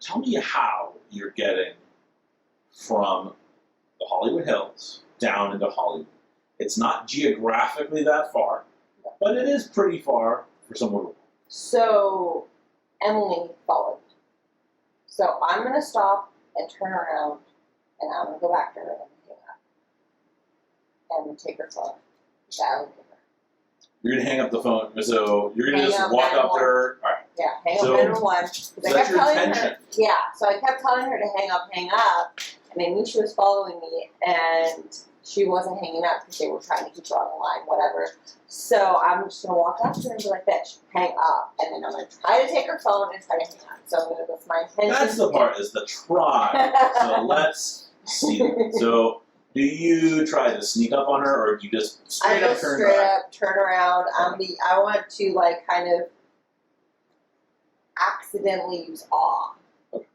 tell me how you're getting from the Hollywood Hills down into Hollywood. It's not geographically that far, but it is pretty far for someone to walk. So Emily followed. So I'm going to stop and turn around, and I'm going to go back to her and hang up. And take her phone. You're going to hang up the phone, so you're going to Hang just up walk up to 911. her. All right. Yeah, hang So- up 911. So that's your intention. So I kept telling her to hang up, and I knew she was following me, and she wasn't hanging up because they were trying to keep her on the line, whatever. So I'm just going to walk up to her and be like, bitch, hang up. And then I'm going to try to take her phone and try to hang up. So that's my intention. That's the part, is the try. So let's see. So do you try to sneak up on her, or do you just straight up turn around? Turn around. I want to, like, kind of accidentally use awe. Okay.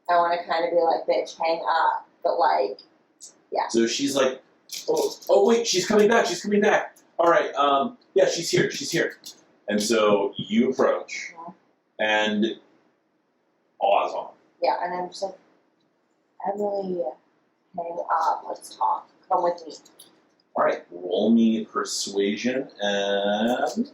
I want to kind of be like, bitch, hang up. But, like, yeah. So she's like, oh wait, she's coming back. All right, yeah, she's here. And so you approach, and aw's on. Yeah, and I'm just like, Emily, hang up, let's talk. Come with me. All right, roll me persuasion, and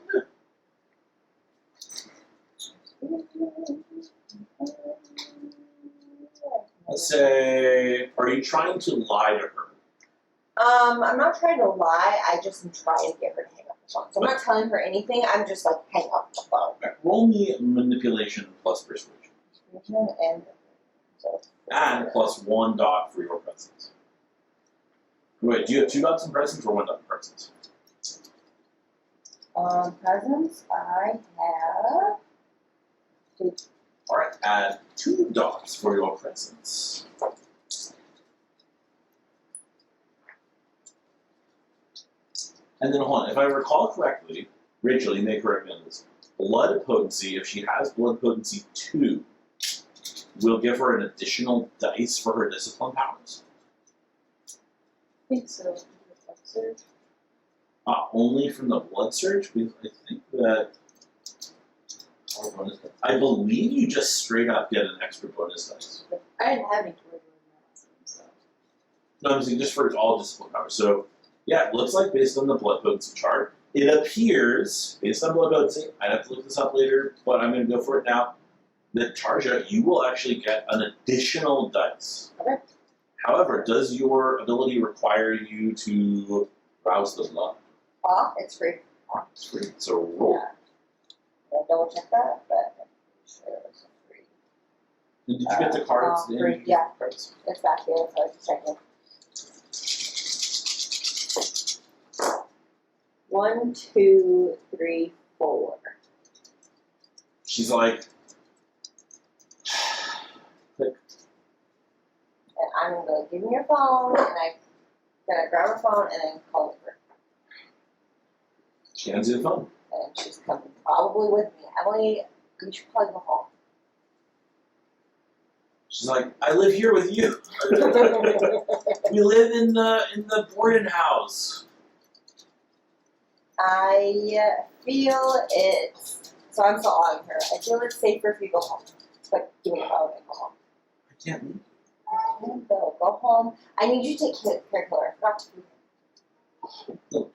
let's say, are you trying to lie to her? I'm not trying to lie, I just am trying to get her to hang up the phone. So I'm not telling her anything, I'm just like, hang up the phone. Okay, roll me manipulation plus persuasion. And plus 1 dot for your presence. Wait, do you have 2 dots in presence or 1 dot in presence? Presence, I have 2. Alright, add 2 dots for your presence. And then hold on, if I recall correctly, Rachel, you may correct me on this. Blood potency, if she has blood potency 2, will give her an additional dice for her discipline powers. I think so. Only from the blood surge? Because I think that... I believe you just straight up get an extra bonus dice. I didn't have any blood so. No, I'm saying just for all discipline powers. So, yeah, it looks like based on the blood potency chart, it appears, based on blood potency, I'd have to look this up later, but I'm going to go for it now, that Tarja, you will actually get an additional dice. Okay. However, does your ability require you to rouse the blood? It's free. It's free. So roll. Yeah. I'll double check that, but I'm sure it's free. And did you get the cards? Free, yeah. Cards? It's back here, so I was checking. 1, 2, 3, 4. She's like, click. And I'm gonna give me your phone, and I'm gonna grab her phone and then call her. She hands you the phone. And she's coming probably with me. Emily, you should probably go home. She's like, I live here with you. We live in the boarding house. I feel it's, so I'm still on her. I feel it's safer if you go home. But give me your phone and go home. I can't leave. Go home. I need you to take care of her. I forgot to feed him. Look.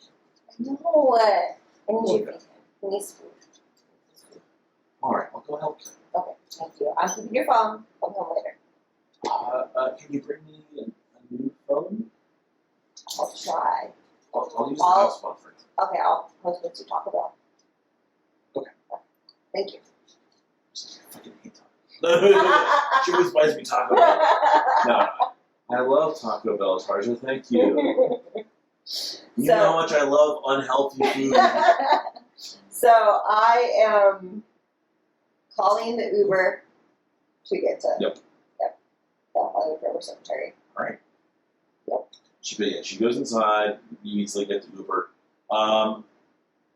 No, I need you to feed him. He needs food. Alright, I'll go help you. Okay, thank you. I'm keeping your phone. Come home later. Can you bring me a new phone? I'll try. I'll use the house phone for it. Okay, I'll post what you talk about. Okay. Thank you. I fucking hate Taco. She always buys me Taco Bell. No, I love Taco Bell, Tarja. Thank you. You know how much I love unhealthy food. So I am calling the Uber to get to the Hollywood River Cemetery. All right. Yep. She goes inside. You easily get the Uber.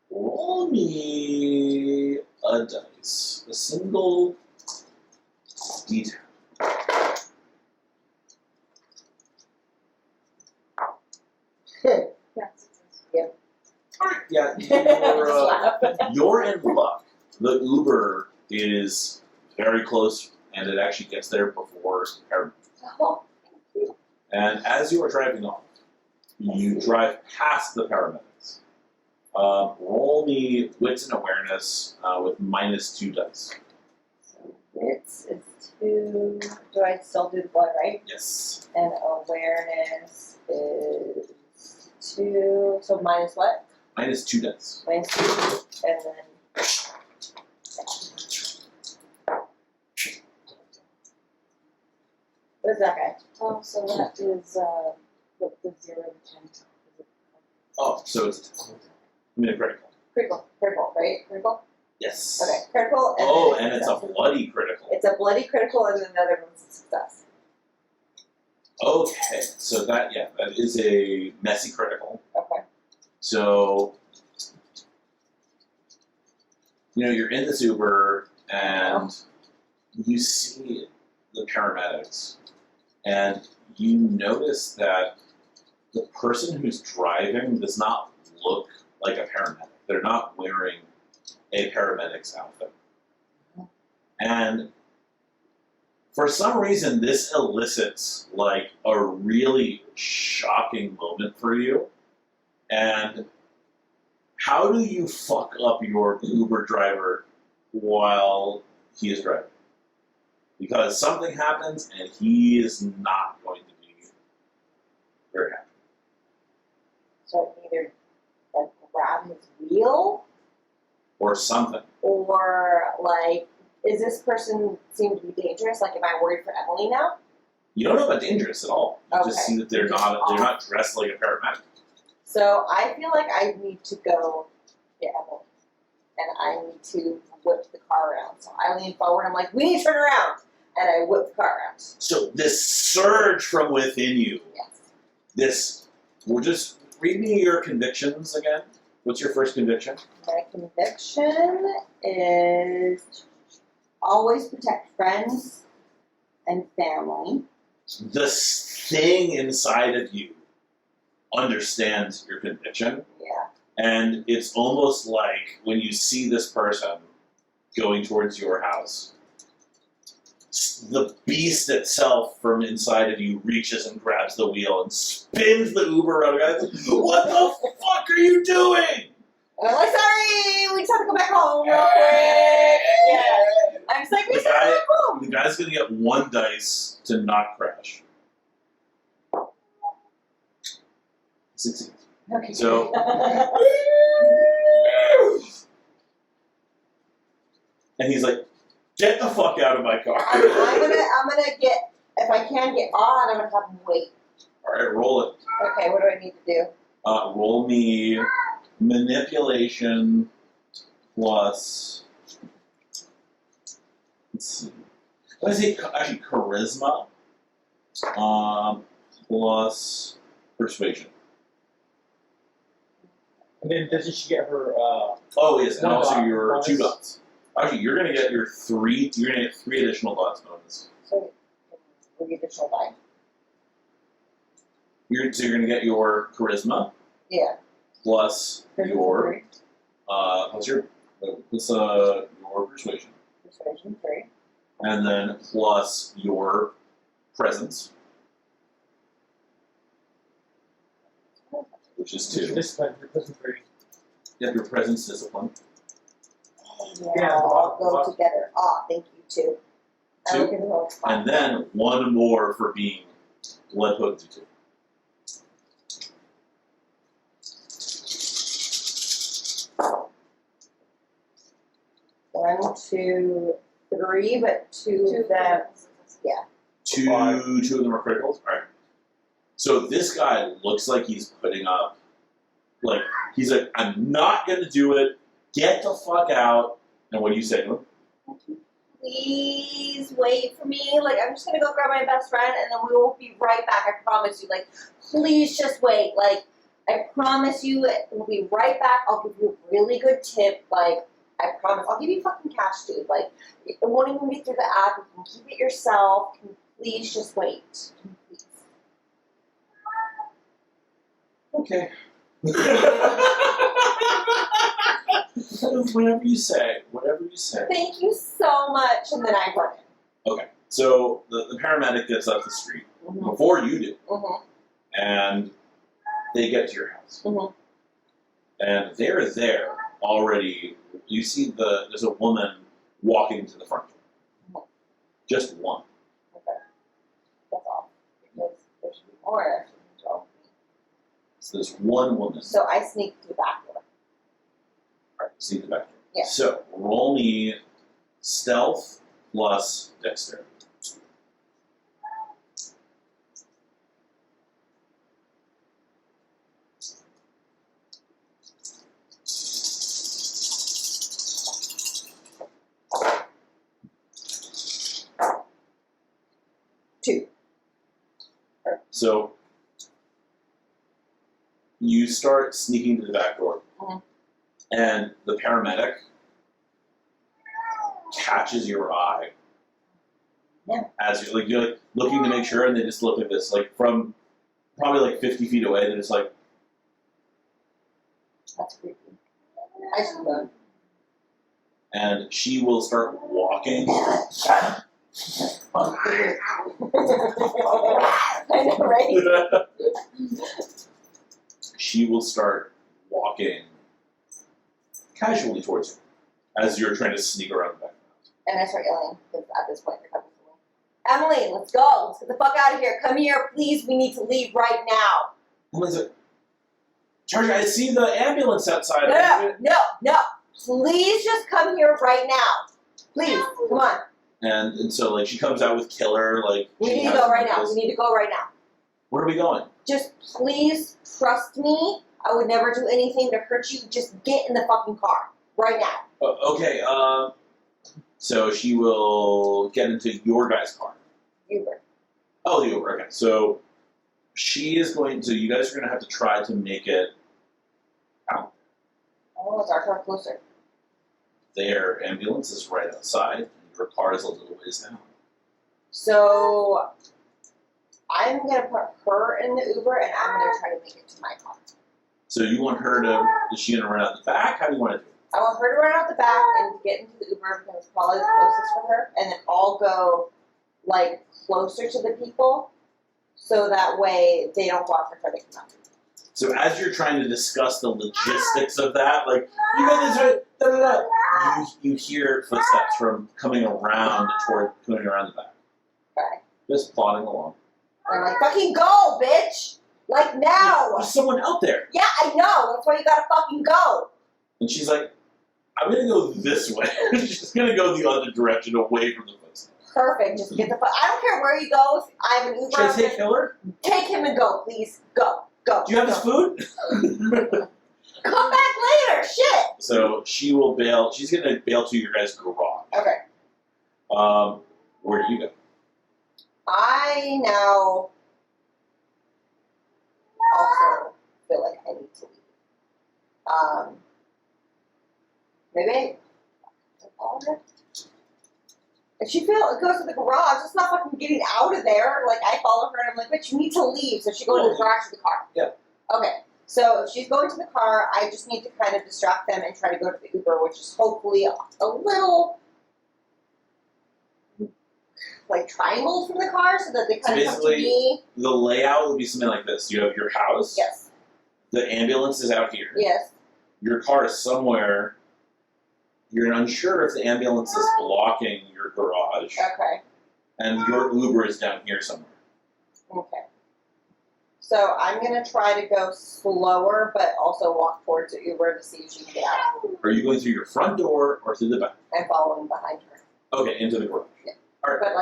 Roll me a dice. A single d10. Yep. Yeah, you're in luck. The Uber is very close and it actually gets there before paramedics. Oh, thank you. And as you are driving off, you drive past the paramedics. Roll me wits and awareness with -2 dice. So wits is 2. Do I still do the blood, right? Yes. And awareness is 2. So minus what? -2 dice. Minus 2. And then. What's that guy? Oh, so that is the 0 to 10. Oh, so it's critical. Critical, right? Critical? Yes. Okay, critical. And Oh, then and it's a bloody critical. It's a bloody critical, and then the other one's a success. Okay, so that is a messy critical. Okay. So, you're in this Uber and you see the paramedics, and you notice that the person who's driving does not look like a paramedic. They're not wearing a paramedic's outfit. And for some reason, this elicits like a really shocking moment for you. And how do you fuck up your Uber driver while he is driving? Because something happens and he is not going to be very happy. So I can either like grab his wheel, Or something. or like, is this person seem to be dangerous? Like, am I worried for Emily now? You don't know about dangerous at all. You just Okay. see that they're not dressed like a paramedic. So I feel like I need to go get Emily, and I need to whip the car around. So I lean forward. I'm like, we need to turn around, and I whip the car around. So this surge from within you, Yes. we'll just read me your convictions again. What's your first conviction? My conviction is always protect friends and family. This thing inside of you understands your conviction, Yeah. and it's almost like when you see this person going towards your house, the beast itself from inside of you reaches and grabs the wheel and spins the Uber around. Guys, what the fuck are you doing? And I'm like, sorry, we just have to go back home real quick. Yeah. I'm just like, we just have to go back home. The guy's gonna get 1 dice to not crash. Succeeds. Okay. So- And he's like, get the fuck out of my car. I'm gonna get, if I can get on, I'm gonna have him wait. Alright, roll it. Okay, what do I need to do? Roll me manipulation plus, let's see. Let's say actually charisma plus persuasion. And then doesn't she get her, Oh yes, and One also dot your bonus. 2 dots. Actually, you're gonna get your 3 additional dots bonus. So, the additional die. So you're gonna get your charisma Yeah. plus your persuasion, Persuasion 3. and then plus your presence, which is 2. discipline, her person 3. You have your presence discipline. Yeah, all go together. Ah, thank you, 2. I 2. look in the wrong spot. And then 1 more for being blood potency 2. One, 2, 3, but 2 of them. Two of them are criticals? Alright. So this guy looks like he's putting up, like, he's like, I'm not gonna do it, get the fuck out. And what do you say to him? Please wait for me. Like, I'm just gonna go grab my best friend, and then we will be right back. I promise you. Like, please just wait. Like, I promise you, we'll be right back. I'll give you a really good tip. Like, I promise. I'll give you fucking cash, dude. Like, it won't even be through the app. You can keep it yourself. Can you please just wait? Can you please? Okay. Whatever you say. Whatever you say. Thank you so much. And then I run in. Okay, so the paramedic gets up the street Mhm. before you do, Mhm. and they get to your house. Mhm. And they're there already. You see there's a woman walking to the front door. Mhm. Just one. Okay. That's all. Because there should be more actually. So there's one woman. So I sneak to the back door. Alright, see the back door. Yeah. So roll me stealth plus dexterity. Two. So you start sneaking to the back door, Mhm. and the paramedic catches your eye. Yeah. As you're like looking to make sure, and they just look at this like from probably like 50 feet away. They're just like, That's creepy. I should go. and she will start walking. I know, right? She will start walking casually towards you as you're trying to sneak around the back. And I start yelling, because at this point they're coming to me. Emily, let's go. Let's get the fuck out of here. Come here, please. We need to leave right now. Emily's like, Tarja, I see the ambulance outside. No. Please just come here right now. Please, come on. And so like she comes out with Killer, like We she need to has go right now. this- We need to go right now. Where are we going? Just please trust me. I would never do anything to hurt you. Just get in the fucking car right now. Okay, so she will get into your guys' car. Uber. Oh, the Uber, okay. So she is going to, you guys are going to have to try to make it out. Oh, it's our car closer. Their ambulance is right outside, and your car is a little ways down. So I'm gonna put her in the Uber, and I'm gonna try to make it to my car. So you want her to, is she going to run out the back? How do you want to do it? I want her to run out the back and get into the Uber because it's probably the closest for her, and then I'll go like closer to the people, so that way they don't go off and try to come out. So as you're trying to discuss the logistics of that, like, you got this right, da da da, you hear footsteps from coming around the back. Okay. Just plodding along. And I'm like, fucking go, bitch! Like now! There's someone out there. Yeah, I know. That's why you gotta fucking go. And she's like, I'm gonna go this way. She's gonna go the other direction away from the footsteps. Perfect. Just get the fuck. I don't care where you go. If I have an Uber. Should I take Killer? Take him and go, please. Go. Go. Do you have his food? Come back later. Shit. So she will bail. She's gonna bail to your guys' garage. Okay. Where do you go? I now also feel like I need to leave. Maybe I follow her. If she goes to the garage, it's not fucking getting out of there. Like I follow her and I'm like, bitch, you need to leave. So she goes to the garage to the car. Yeah. Okay. So if she's going to the car, I just need to kind of distract them and try to go to the Uber, which is hopefully a little like triangles from the car so that they kind of come to basically, me. The layout would be something like this. You have your house. Yes. The ambulance is out here. Yes. Your car is somewhere. You're unsure if the ambulance is blocking your garage, Okay. and your Uber is down here somewhere. Okay. So I'm gonna try to go slower, but also walk towards the Uber to see if she can get out. Are you going through your front door or through the back? I'm following behind her, Okay, into the garage. Yeah. All right. but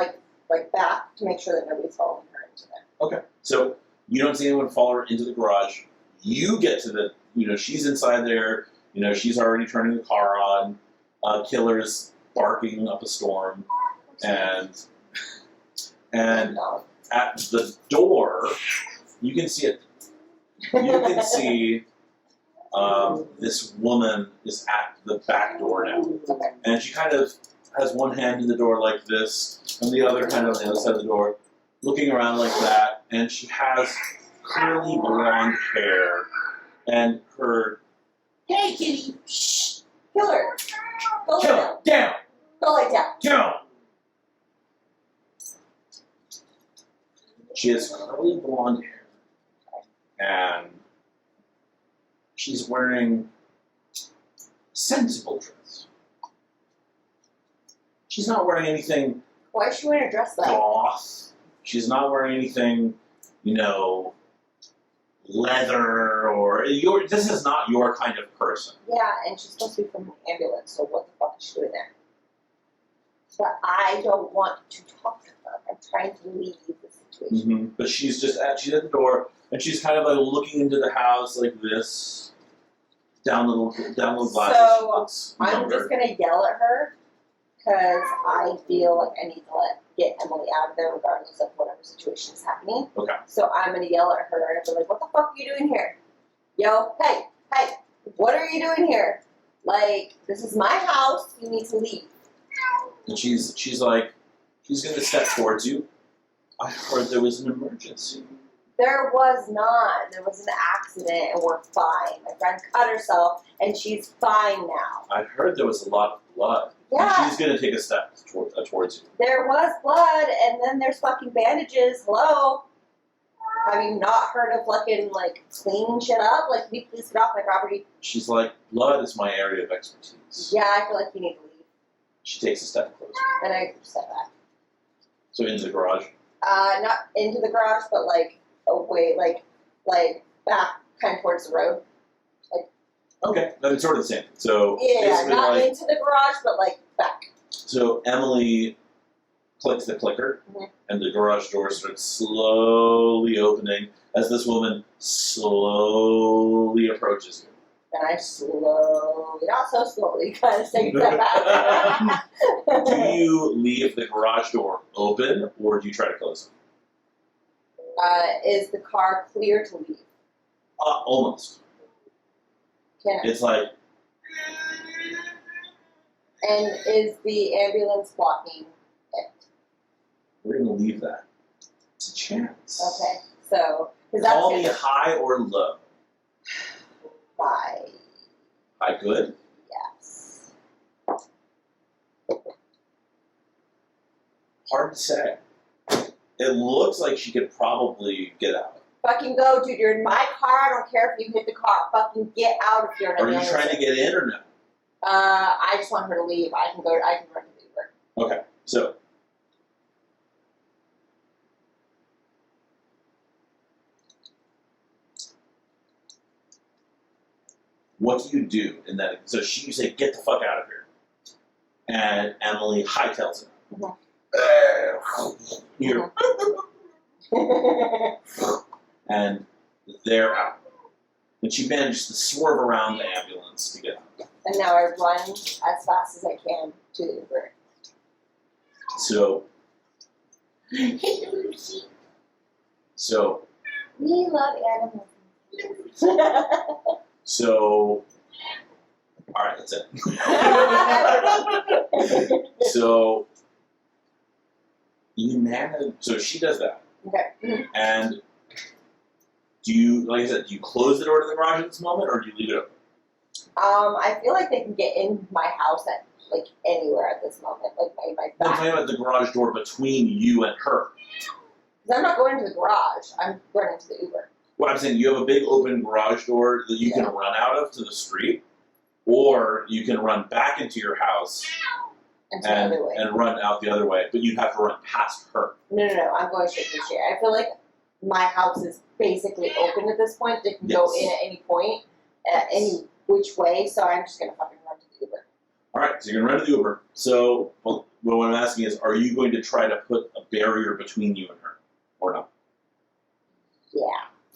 like back to make sure that nobody's following her into there. Okay. So you don't see anyone follow her into the garage. You get to the, she's inside there. She's already turning the car on. Killer's barking up a storm, and No. at the door, you can see it. You can see this woman is at the back door now, Okay. and she kind of has one hand in the door like this, and the other kind of on the other side of the door, looking around like that, and she has curly blonde hair, and her Hey, kitty. Shh. Killer. Go lay down. down, Go lay down. down. She has curly blonde hair, and she's wearing sensible dress. She's not wearing anything Why is she wearing a dress though? goth. She's not wearing anything, leather or this is not your kind of person. Yeah, and she's supposed to be from an ambulance, so what the fuck is she doing there? But I don't want to talk to her. I'm trying to leave the situation. But she's at the door, and she's kind of like looking into the house like this, down little glasses. So I'm just gonna yell at her because I feel like I need to get Emily out of there regardless of whatever situation is happening. Okay. So I'm gonna yell at her and be like, "What the fuck are you doing here? Yo, hey, what are you doing here? Like, this is my house. You need to leave." And she's gonna step towards you. I heard there was an emergency. There was not. There was an accident and we're fine. My friend cut herself and she's fine now. I heard there was a lot of blood. Yeah. And she's gonna take a step towards you. There was blood and then there's fucking bandages. Hello? Have you not heard of fucking cleaning shit up? Like, can you please get off my property? She's like, blood is my area of expertise. Yeah, I feel like you need to leave. She takes a step closer. Then I step back. So into the garage. Not into the garage, but away, back kind of towards the road. Okay, that's sort of the same. So Yeah, basically not into the garage, but back. So Emily clicks the clicker, Mhm. and the garage door starts slowly opening as this woman slowly approaches you. And I slowly, not so slowly, kind of take a step back. Do you leave the garage door open, or do you try to close it? Is the car clear to leave? Almost. Can I? It's like, And is the ambulance blocking it? we're going to leave that. It's a chance. Okay, so, because that's Call me high or low. Bye. High good? Yes. Hard to say. It looks like she could probably get out. Fucking go, dude. You're in my car. I don't care if you hit the car. Fucking get out if you're in a Are you ambulance. trying to get in or no? I just want her to leave. I can run to the Uber. Okay, so what do you do in that? So you say, "Get the fuck out of here," and Emily hightails it. You're- and they're out. And she manages to swerve around the ambulance to get out. And now I run as fast as I can to the Uber. So We love animals. So, all right, that's it. So, you manage. So she does that, Okay. and do you, like I said, do you close the door to the garage at this moment, or do you leave it open? I feel like they can get in my house at anywhere at this moment, my I'm back. talking about the garage door between you and her. Because I'm not going to the garage. I'm running to the Uber. What I'm saying, you have a big open garage door that you can run out of to the street, or you can run back into your house And to the other way. and run out the other way, but you'd have to run past her. No. I'm going straight to the street. I feel like my house is basically open at this point. They can go Yes. in at any point, any which way. So I'm just going to fucking run to the Uber. All right, so you're going to run to the Uber. So what I'm asking is, are you going to try to put a barrier between you and her, or not? Yeah.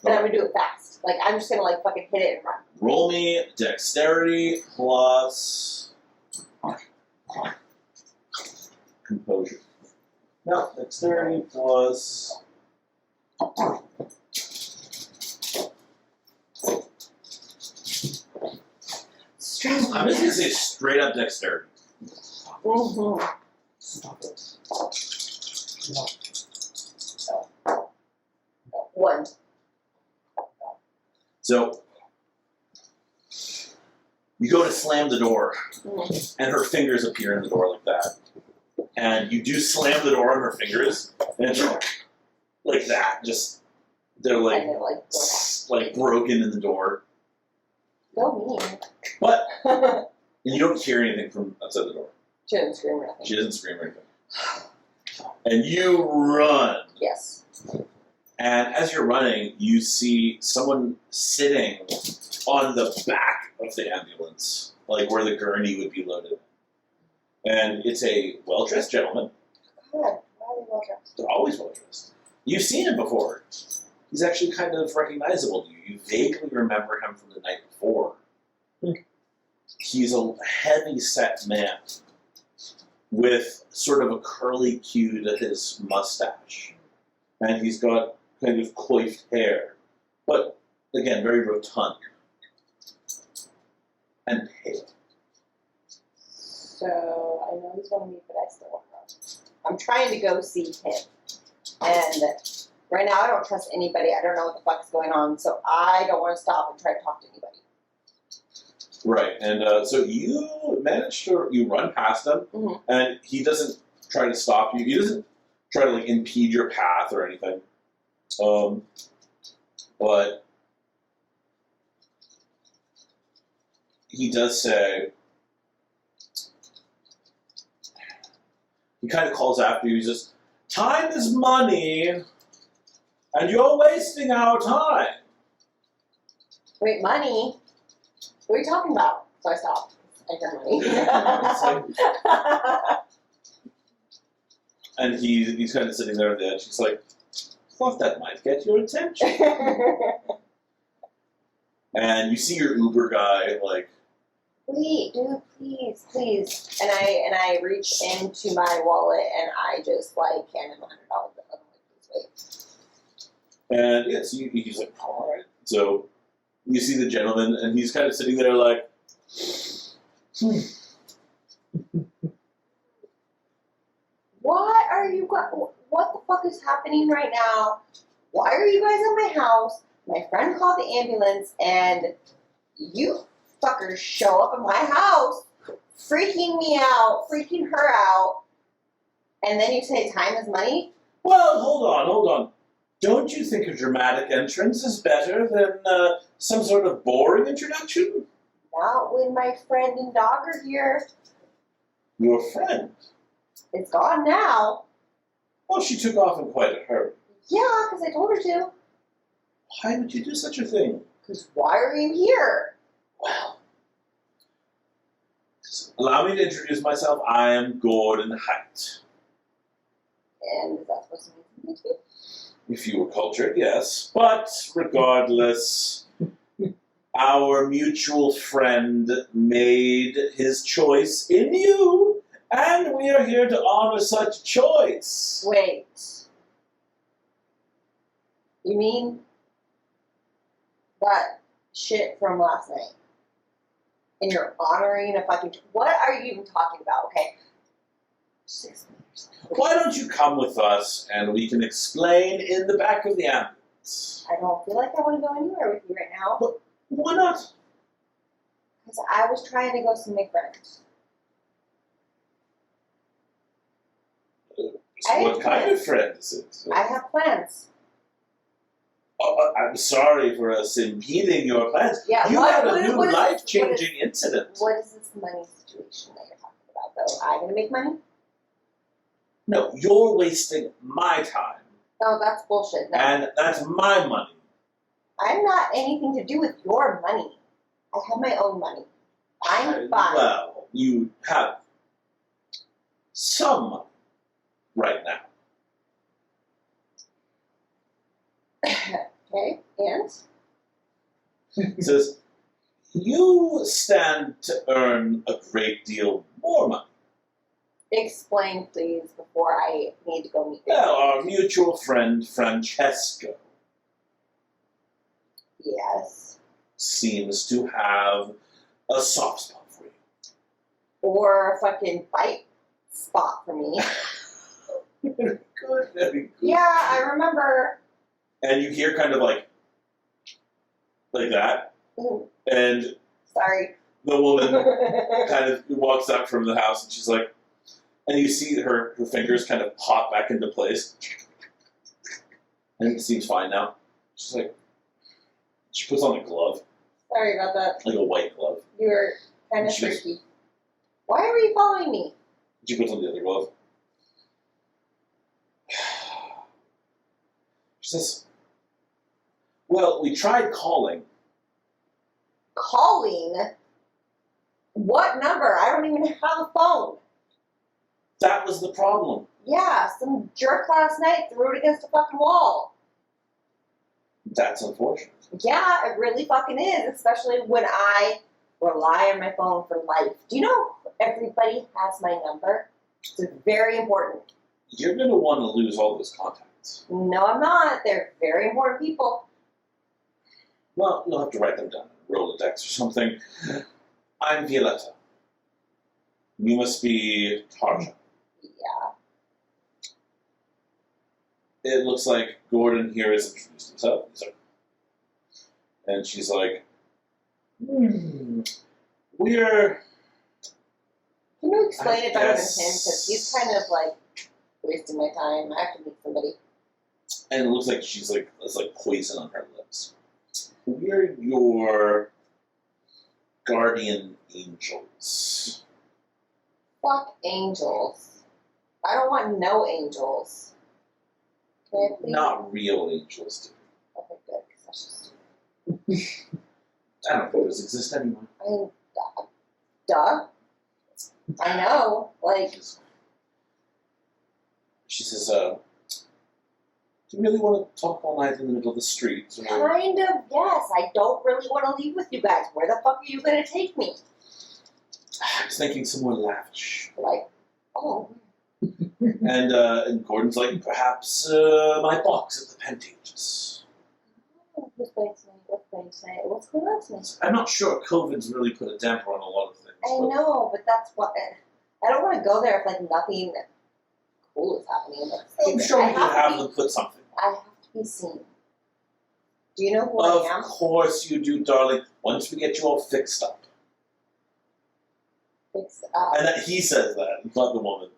But I'm going to do it fast. I'm just going to fucking hit it and run. Roll me dexterity plus composure. No, dexterity plus. Stress. I'm just going to say straight up dexterity. Mm-hmm. One. So you go to slam the door, Mhm. and her fingers appear in the door like that. And you do slam the door on her fingers, and it's like that. Just they're like And they're like, like broken in the door, go mean. but and you don't hear anything from outside the door. She didn't scream or She nothing. doesn't scream or anything. And you run. Yes. And as you're running, you see someone sitting on the back of the ambulance, like where the gurney would be loaded. And it's a well-dressed gentleman. God, why are they well dressed? They're always well-dressed. You've seen him before. He's actually kind of recognizable to you. You vaguely remember him from the night before. He's a heavy-set man with sort of a curly cue to his mustache. And he's got kind of coiffed hair. But, again, very rotund. And pale. So I know he's one of me, but I still want to run. I'm trying to go see him. And right now I don't trust anybody. I don't know what the fuck's going on. So I don't want to stop and try to talk to anybody. Right, and so you manage to, you run past him, Mhm. and he doesn't try to stop you. He doesn't try to, like, impede your path or anything. But he does say, he kind of calls after you. He says, "Time is money, and you're wasting our time." Wait, money? What are you talking about? So I stopped. I heard money. And he's kind of sitting there on the edge. He's like, "Thought that might get your attention." And you see your Uber guy, like, Wait, dude, please, please. And I reach into my wallet and I just like hand him $100. I'm like, please wait. and yeah, so he's like, "All right." So you see the gentleman, and he's kind of sitting there, like, What are you what the fuck is happening right now? Why are you guys at my house? My friend called the ambulance and you fuckers show up at my house, freaking me out, freaking her out, and then you say time is money? "Well, hold on. Don't you think a dramatic entrance is better than some sort of boring introduction?" Not when my friend and dog are here. "Your friend? It's gone now. Well, she took off in quite a hurry. Yeah, because I told her to. Why would you do such a thing?" Because why are you here? "Well, allow me to introduce myself. I am Gordon Height. And is that supposed to mean something to you? If you were cultured, yes. But regardless, our mutual friend made his choice in you, and we are here to honor such choice." Wait. You mean that shit from last night? And you're honoring a fucking... What are you even talking about, okay? Just explain yourself. Why don't you come with us, and we can explain in the back of the ambulance? I don't feel like I want to go anywhere with you right now. Why not? Because I was trying to go see my friends. So I what have kind of plans. friend is it? I have plans. Oh, I'm sorry for us impeding your plans. Yeah, You what- had a what- new what is- life-changing incident. What is this money situation that you're talking about, though? I'm going to make money? No, you're wasting my time, No, that's bullshit. No. and that's my money. I'm not anything to do with your money. I have my own money. I'm fine. Well, you have some money right now. Okay, and? It says, you stand to earn a great deal more money. Explain, please, before I need to go meet you. Well, our mutual friend Francesco Yes. seems to have a soft spot for you. Or a fucking bite spot for me. Very good, very good. Yeah, I remember. And you hear kind of like that, Ooh, and sorry. the woman kind of walks up from the house, and she's like, and you see her fingers kind of pop back into place. And it seems fine now. She's like, she puts on a glove, Sorry about that. like a white glove. You were kind of She was- freaky. Why were you following me? She puts on the other glove. She says, well, we tried calling. Calling? What number? I don't even have a phone. That was the problem. Yeah, some jerk last night threw it against a fucking wall. That's unfortunate. Yeah, it really fucking is, especially when I rely on my phone for life. Do you know everybody has my number? It's very important. You're going to want to lose all those contacts. No, I'm not. They're very important people. Well, you'll have to write them down in a Rolodex or something. I'm Violetta. You must be Tarja. Yeah. It looks like Gordon here has introduced himself. And she's like, we're... Can you explain it better than him? Yes. Because he's kind of like wasting my time. I have to meet somebody. And it looks like she's like, there's like poison on her lips. We're your guardian angels. Fuck angels. I don't want no angels. Can I please? Not real angels, dude. Okay, good. 'Cause that's just. I don't think those exist anymore. I mean, duh. I know. Like, She says, do you really want to talk all night in the middle of the street? Or... kind of, yes. I don't really want to leave with you guys. Where the fuck are you going to take me? I was thinking somewhere lavish. Like, oh. And Gordon's like, perhaps my box at the Pantages. Who's going tonight? What's going tonight? What's going on tonight? I'm not sure. COVID's really put a damper on a lot of things. I but know, but that's what. I don't want to go there if, like, nothing cool is happening. That's I'm stupid. sure I we can have to have be- them put something. I have to be seen. Do you know who I am? Of course you do, darling. Once we get you all fixed up. Fixed up. And that he says that, not the woman.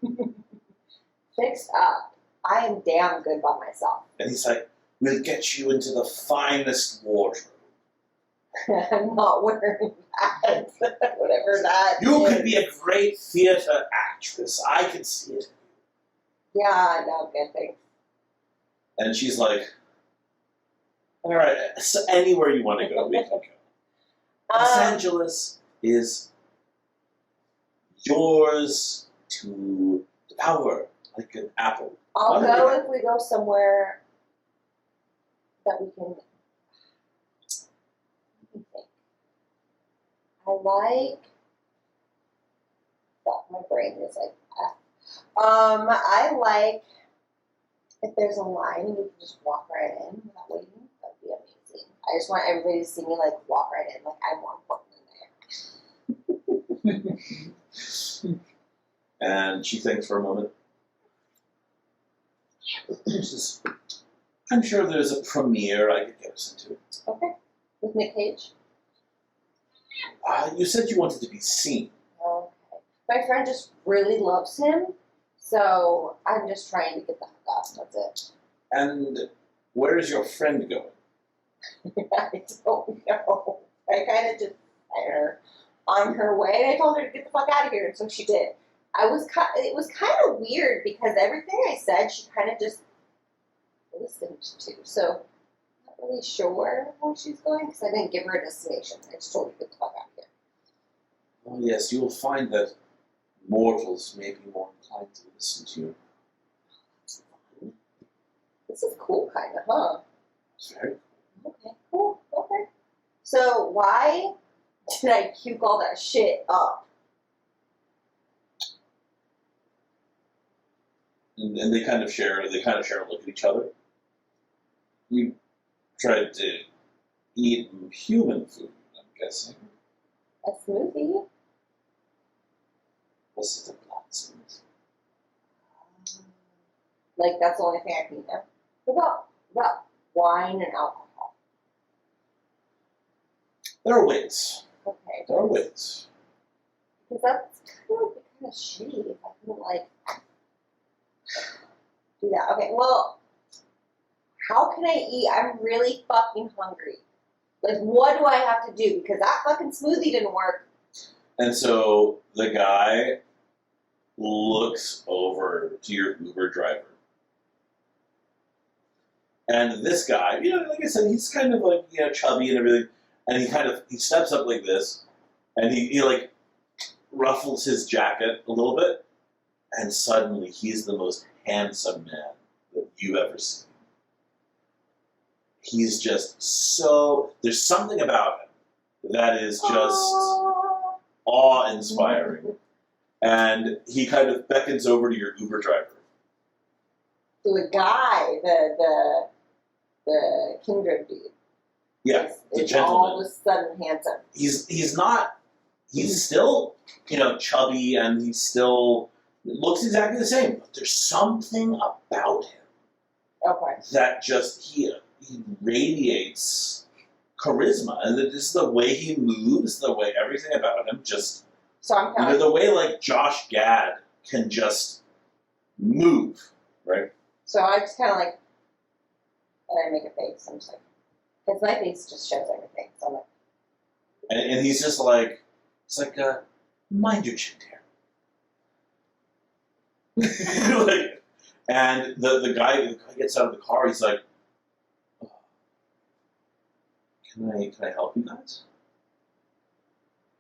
Fixed up. I am damn good by myself. And he's like, we'll get you into the finest wardrobe. I'm not wearing that. Whatever that You is. could be a great theater actress. I can see it. Yeah, no, good thing. And she's like, all right, so anywhere you want to go, we can go. Los Angeles is yours to devour like an apple. I'll Why don't go we- if we go somewhere that we can. Let me think. I like. Fuck, my brain is like. I like if there's a line we can just walk right in without waiting. That'd be amazing. I just want everybody to see me like walk right in, like I'm more important than they are. And she thinks for a moment. She says, I'm sure there's a premiere I could get us into. Okay, with Nick Cage. You said you wanted to be seen. Okay. My friend just really loves him, so I'm just trying to get the fuck out. That's it. And where's your friend going? I don't know. I kind of just had her on her way, and I told her to get the fuck out of here, and so she did. It was kind of weird because everything I said, she kind of just listened to. So I'm not really sure where she's going because I didn't give her a destination. I just told her to get the fuck out of here. Oh, yes, you will find that mortals may be more inclined to listen to you. That's fun. This is cool, kind of, huh? It's very Okay, cool. Okay. So why did I puke all that shit up? and they kind of share a look at each other. You tried to eat human food, I'm guessing. A smoothie? Was it a blood smoothie? Like, that's the only thing I can eat now. What about wine and alcohol? There are ways. Okay. There are ways. Because that's kind of shitty if I couldn't, like, do that. Okay, well, how can I eat? I'm really fucking hungry. Like, what do I have to do? Because that fucking smoothie didn't work. And so the guy looks over to your Uber driver. And this guy, like I said, he's kind of like, chubby and everything. And he steps up like this, and he like ruffles his jacket a little bit, and suddenly he's the most handsome man that you've ever seen. He's just there's something about him that is just awe-inspiring. And he kind of beckons over to your Uber driver. So the guy, the kindred dude. Yeah, the is gentleman. all of a sudden handsome. He's still, chubby, and he still looks exactly the same. But there's something about him Okay. that just, he radiates charisma. And just the way he moves, the way everything about him just, So I'm kind of the way like Josh Gad can just move, right? So I just kind of like, and I make a face. I'm just like, because my face just shows everything. So I'm like, And he's just like, mind your shit here. Like, and the guy gets out of the car. He's like, can I help you guys?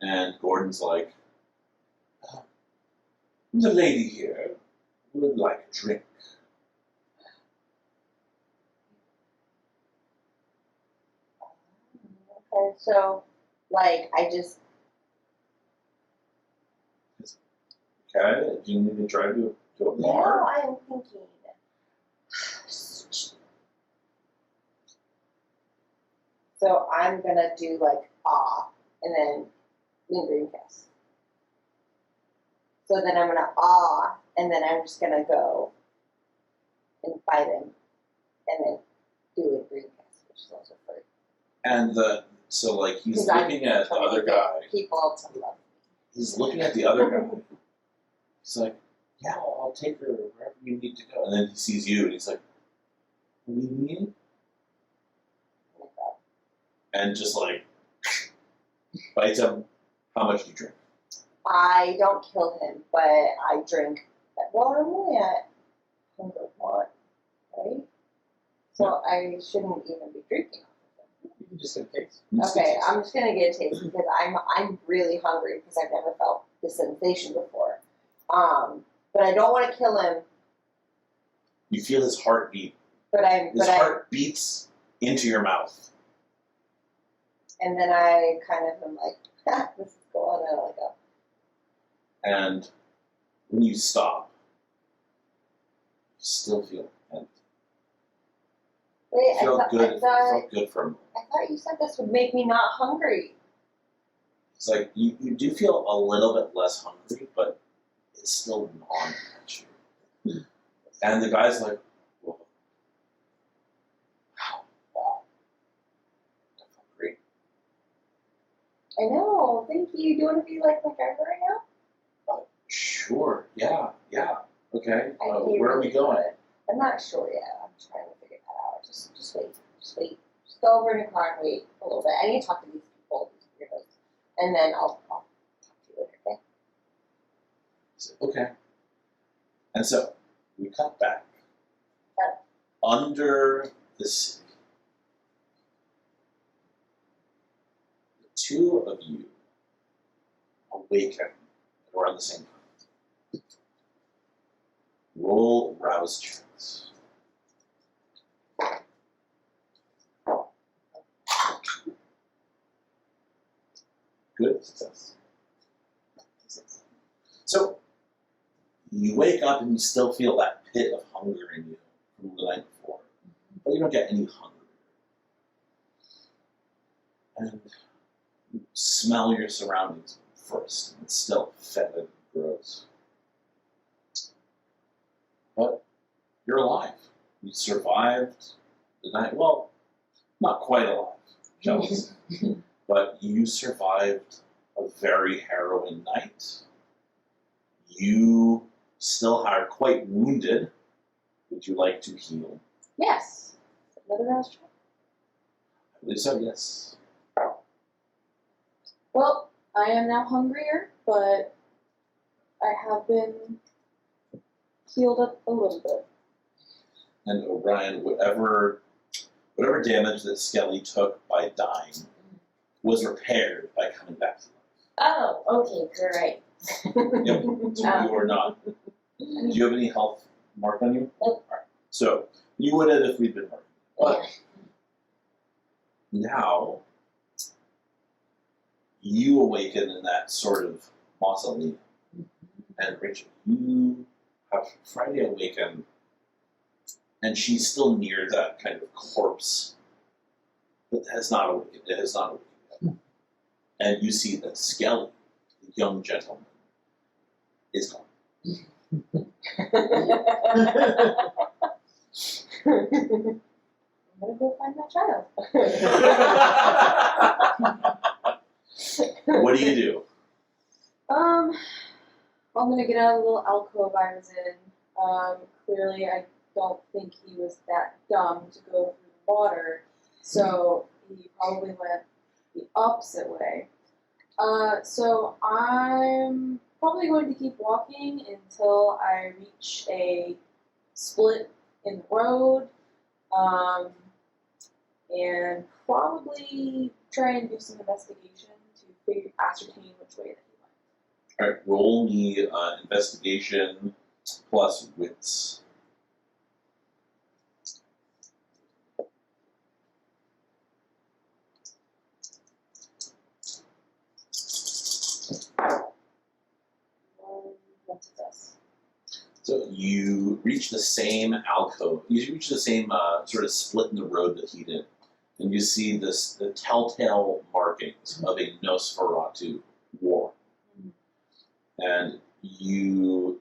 And Gordon's like, the lady here would like a drink. okay, so like I just Okay, do you need to drive to a now bar? I'm thinking. So I'm gonna do like and then lingering kiss. So then I'm gonna and then I'm just gonna go and fight him, and then do lingering kiss, which is also free. And so like he's 'Cause I'm looking at the trying to other get guy. People to love. He's looking at the other guy. He's like, yeah, I'll take her wherever you need to go. And then he sees you, and he's like, what do you need? And just like bites him. How much do you drink? I don't kill him, but I drink. Well, I'm only at 101, right? So I shouldn't even be drinking. You can just get a taste. Okay, I'm just gonna get a taste because I'm really hungry because I've never felt this sensation before. But I don't want to kill him. You feel his heartbeat. His heart beats into your mouth. And then I kind of am like, this is cool, and I let go. And when you stop, you still feel empty. Wait, You felt good. I It felt good for a moment. thought you said this would make me not hungry. It's like you do feel a little bit less hungry, but it's still gnawing at you. And the guy's like, whoa. Wow. That felt great. I know. Thank you. Do you want to be like my driver right now? Sure. Yeah. Okay. I can Where are we really going? do it. I'm not sure yet. I'm trying to figure that out. Just wait. Just wait. Just go over in the car and wait a little bit. I need to talk to these people, these weirdos, and then I'll talk to you later. Okay? So, okay. And so we cut back Yep. under the city. The two of you awaken at around the same time. Roll rouse checks. Good success. So you wake up and you still feel that pit of hunger in you from the night before, but you don't get any hunger. And you smell your surroundings first, and it's still fetid and gross. But you're alive. You survived the night. Well, not quite alive, jealous. But you survived a very harrowing night. You still are quite wounded. Would you like to heal? Yes. Another rouse check? I believe so, yes. Well, I am now hungrier, but I have been healed up a little bit. And O'Brien, whatever damage that Skelly took by dying was repaired by coming back to life. Oh, okay, great. Yep. So you are not. Do you have any health mark on you? Nope. Alright. So you would have if we'd been working. But now you awaken in that sort of mausoleum. And Rachel, you have Friday awaken, and she's still near that kind of corpse, but has not awakened. It has not awakened yet. And you see that Skelly, the young gentleman, is gone. I'm gonna go find my child. What do you do? I'm gonna get out of the little alcove I was in. Clearly I don't think he was that dumb to go through the water, so he probably went the opposite way. So I'm probably going to keep walking until I reach a split in the road, and probably try and do some investigation to ascertain which way that he went. Alright, roll me investigation plus wits. One success. So you reach the same alcove. You reach the same sort of split in the road that he did, and you see the telltale markings of a Nosferatu war. And you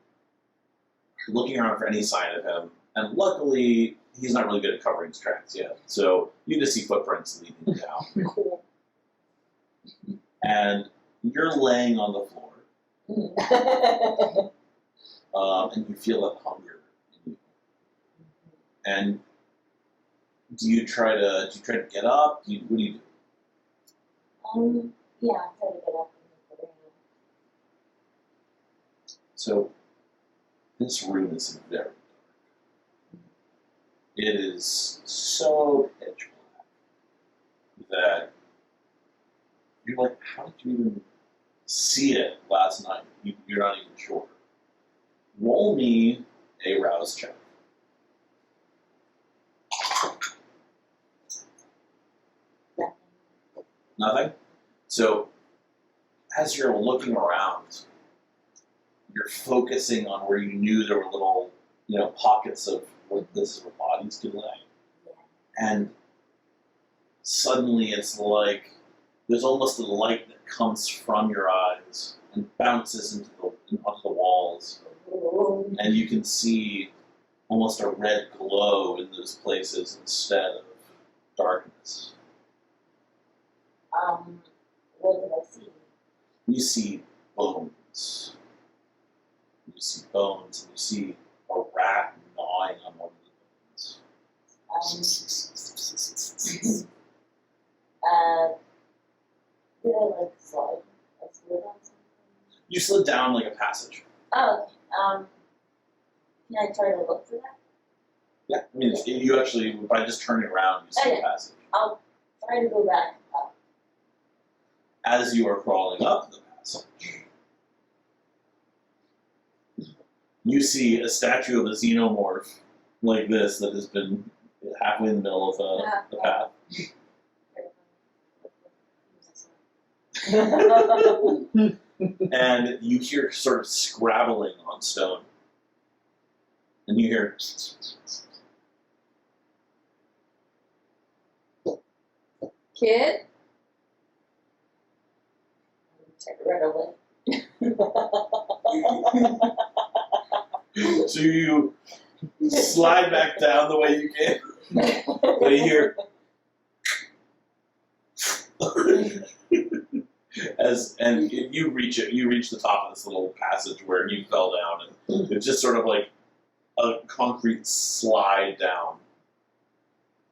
are looking around for any sign of him, and luckily he's not really good at covering his tracks yet. So you just see footprints leading down, Cool. and you're laying on the floor. And you feel that hunger in you. And do you try to get up? What do you do? Yeah, I'll try to get up and look around. So this room is very dark. It is so pitch black that you're like, how did you even see it last night? You're not even sure. Roll me a rouse check. Nothing? So, as you're looking around, you're focusing on where you knew there were little, pockets of where this is where bodies could lay. And suddenly it's like there's almost a light that comes from your eyes and bounces onto the walls. And you can see almost a red glow in those places instead of darkness. What did I see? You see bones. You see bones, and you see a rat gnawing on one of the bones. Did I slide? I slid on something? You slid down like a passage. Oh, okay. Can I try to look for that? Yeah, I mean, you actually, by just turning around, you see the passage. I'll try to go back up. As you are crawling up the passage, you see a statue of a xenomorph like this that has been halfway in the middle of the path. And you hear sort of scrabbling on stone. And you hear... Kid? Take it right away. So you slide back down the way you came. So you hear... and you reach the top of this little passage where you fell down, and it's just sort of like a concrete slide down.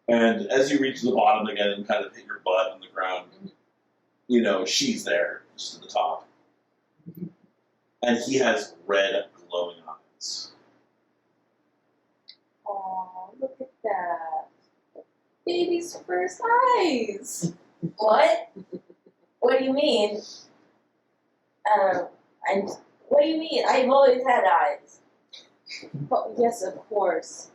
And as you reach the bottom again and kind of hit your butt on the ground, you know, she's there, just at the top. And he has red glowing eyes. Oh, look at that. Baby's first eyes. What? What do you mean? What do you mean? I've always had eyes. Oh, yes, of course.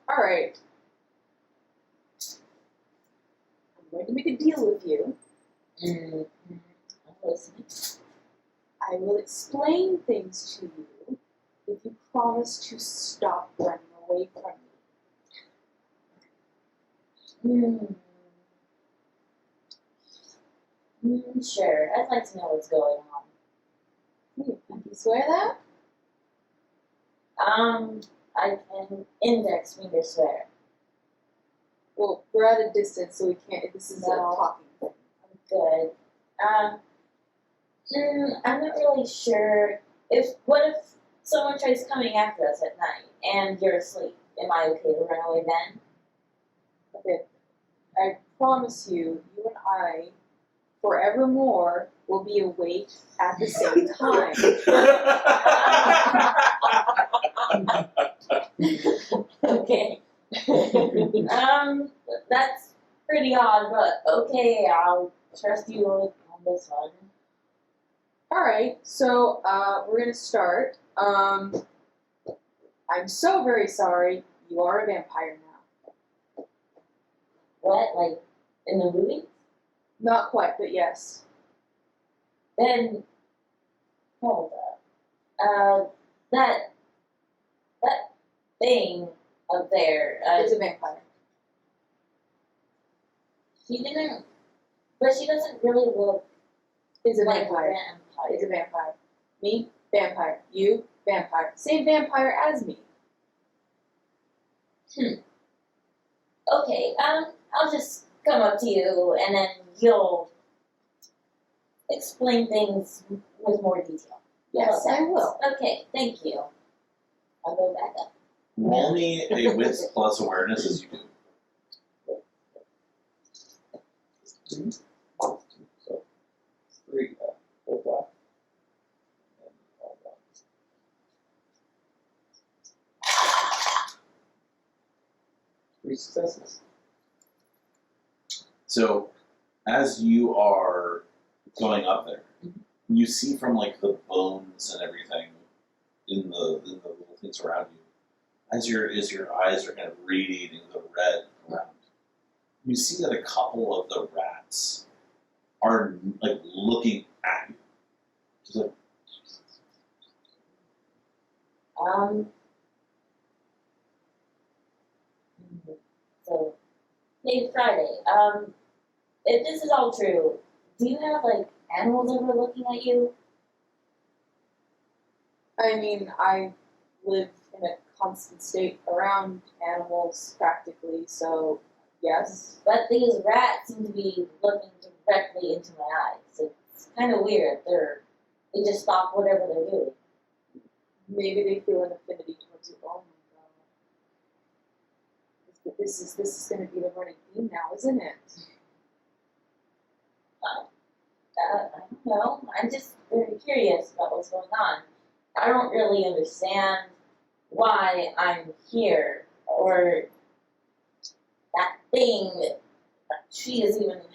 Alright. I'm going to make a deal with you. I'm listening. I will explain things to you if you promise to stop running away from me. Sure. I'd like to know what's going on. Can you swear that? I can index finger swear. Well, we're at a distance, so we can't. This is No. a talking thing. Good. I'm not really sure. What if someone tries coming after us at night and you're asleep? Am I okay to run away then? Okay. I promise you, you and I, forevermore, will be awake at the same time. Okay. That's pretty odd, but okay, I'll trust you on this one. Alright, so we're gonna start. I'm so very sorry. You are a vampire now. What, like in the movie? Not quite, but yes. Then hold up. That thing up there. It's a vampire. She didn't, but she doesn't really look It's a like vampire. a vampire. It's a vampire. Me, vampire. You, vampire. Same vampire as me. Okay, I'll just come up to you and then you'll explain things with more detail. Yes, I will. Okay, thank you. I'll go back up. Roll me a wits plus awareness as you do. So, 3, 4 black. And all black. Three successes. So, as you are going up there, you see from like the bones and everything in the little things around you, as your eyes are kind of radiating the red around, you see that a couple of the rats are like looking at you. Just like, So, hey, Friday, if this is all true, do you have, like, animals ever looking at you? I mean, I live in a constant state around animals practically, so yes. But these rats seem to be looking directly into my eyes. It's kind of weird. They just stop whatever they're doing. Maybe they feel an affinity towards you. Oh my god. This is going to be the running theme now, isn't it? I don't know. I'm just very curious about what's going on. I don't really understand why I'm here, or that thing,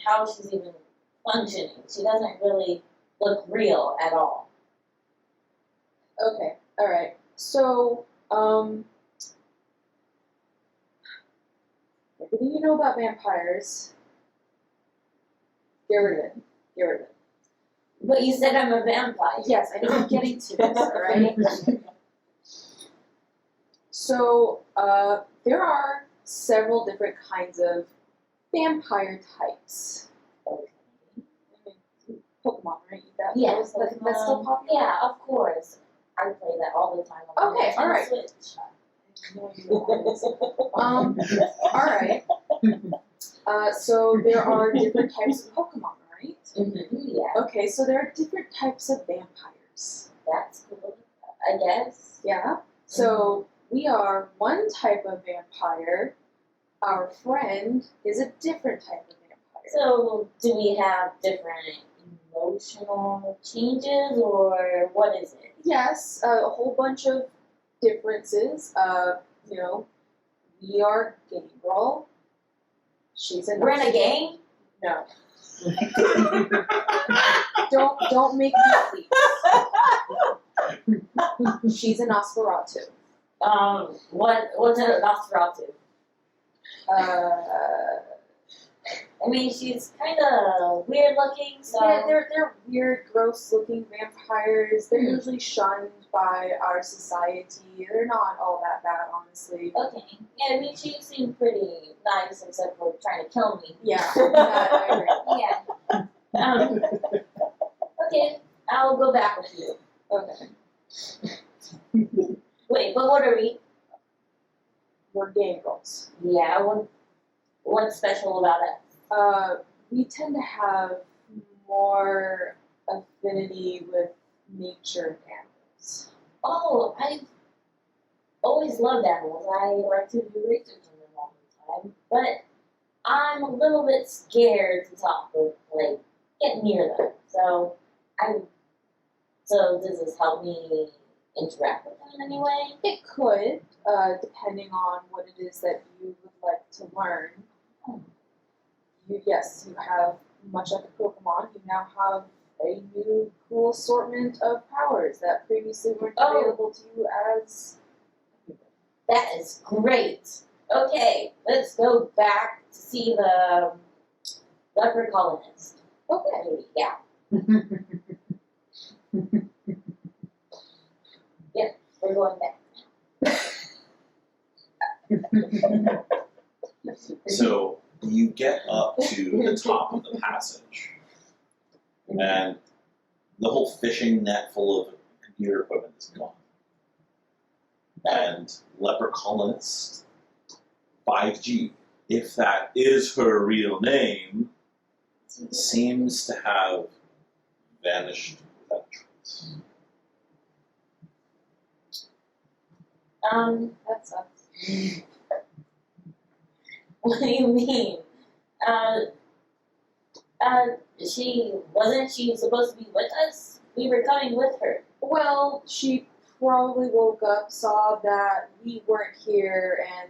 how she's even functioning. She doesn't really look real at all. Okay, alright. So, everything you know about vampires, get rid of it. Get rid of it. But you said I'm a vampire. Yes, I know I'm getting to this, alright? So, there are several different kinds of vampire types. Okay. Pokemon, right? Yes, that's still popular? Yeah, of course. I play that all the time on my Okay, Nintendo alright. Switch. No, you don't. Alright. So there are different types of Pokemon, right? Yeah, Okay, so there are different types of vampires. that's cool. I guess. Yeah. So we are one type of vampire. Our friend is a different type of vampire. So, do we have different emotional changes, or what is it? Yes, a whole bunch of differences. We are Gabriel. She's a We're in a gang? No. Don't make me please. She's a Nosferatu. What's a Nosferatu? I mean, she's kind of weird looking, so. Yeah, they're weird, gross looking vampires. They're usually shunned by our society. They're not all that bad, honestly. Okay. Yeah, I mean, she seemed pretty nice, except for trying to kill me. Yeah, that I agree. Yeah. Okay, I'll go back with you. Okay. Wait, but what are we? We're gay girls. Yeah, what's special about it? We tend to have more affinity with nature and animals. Oh, I've always loved animals. I like to do research on them all the time. But I'm a little bit scared to talk with, get near them. So does this help me interact with them in any way? It could, depending on what it is that you would like to learn. You have, much like a Pokemon, you now have a new cool assortment of powers that previously weren't available to you as. That is great. Okay, let's go back to see the leper colonist. Okay. Yeah. Yep, we're going back. So you get up to the top of the passage, and the whole fishing net full of computer equipment is gone. And leper colonist 5G, if that is her real name, seems to have vanished without trace. That sucks. What do you mean? Wasn't she supposed to be with us? We were coming with her. Well, she probably woke up, saw that we weren't here, and,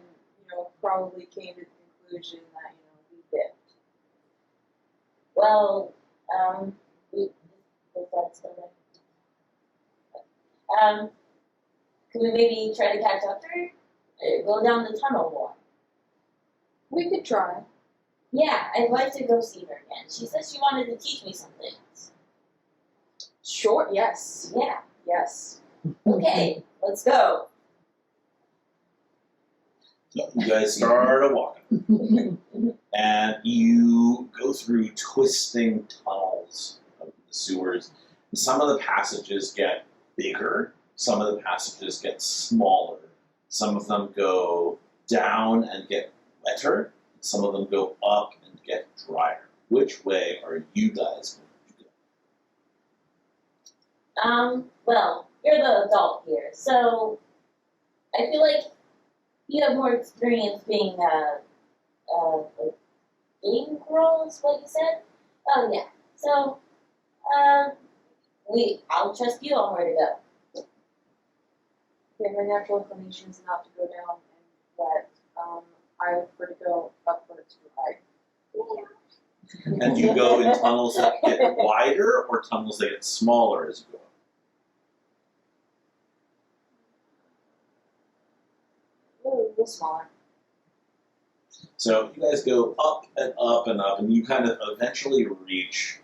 probably came to the conclusion that, we did. Well, can we maybe try to catch up to her? Go down the tunnel more. We could try. Yeah, I'd like to go see her again. She said she wanted to teach me some things. Sure, yes. Yeah. Yes. Okay, let's go. So you guys start walking, and you go through twisting tunnels of the sewers. Some of the passages get bigger, some of the passages get smaller, some of them go down and get wetter, some of them go up and get drier. Which way are you guys going to go? Well, you're the adult here, so I feel like you have more experience being a game girl, is what you said? Oh, yeah. So, I'll trust you on where to go. Yeah, my natural inclination is not to go down and wet. I prefer to go up where it's dry. And you go in tunnels that get wider or tunnels that get smaller as you go? A little smaller. So you guys go up and up and up, and you kind of eventually reach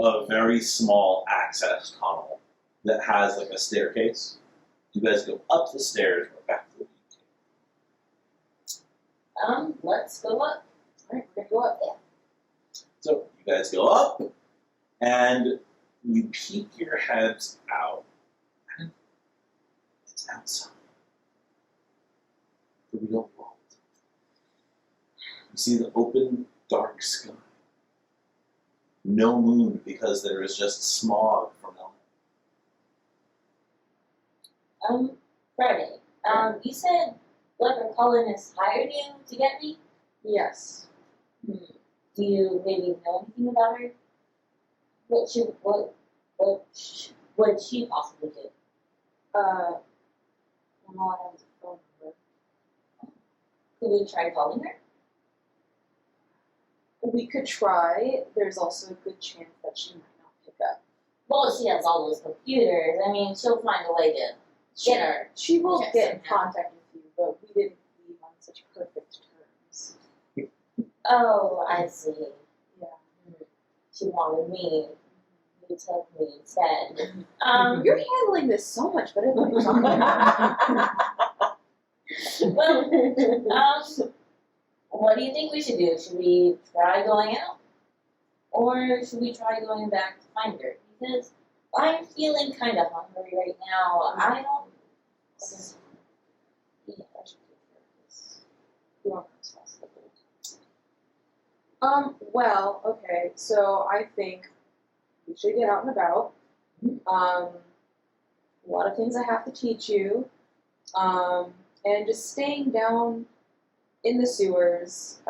a very small access tunnel that has like a staircase. You guys go up the stairs or back to the Let's go up. Alright, we're gonna go up. So you guys go up, and you peek your heads out, and it's outside. The real world. You see the open, dark sky. No moon because there is just smog from Friday. You said Leper Colonist hired you to get me? Yes. Do you maybe know anything about her? What would she possibly do? Well, I have a phone number. Could we try calling her? We could try. There's also a good chance that she might not pick up. Well, she has all those computers. I mean, she'll find a way to get her. She will Yes, get in somehow. contact with you, but we didn't leave on such perfect terms. Oh, I see. Yeah. She wanted me. You took me instead. You're handling this so much better than I thought. Well, what do you think we should do? Should we try going out? Or should we try going back to find her? Because I'm feeling kind of hungry right now. I don't. Yeah, I should take care of this. You want to toss the food. Well, okay, so I think we should get out and about. A lot of things I have to teach you. And just staying down in the sewers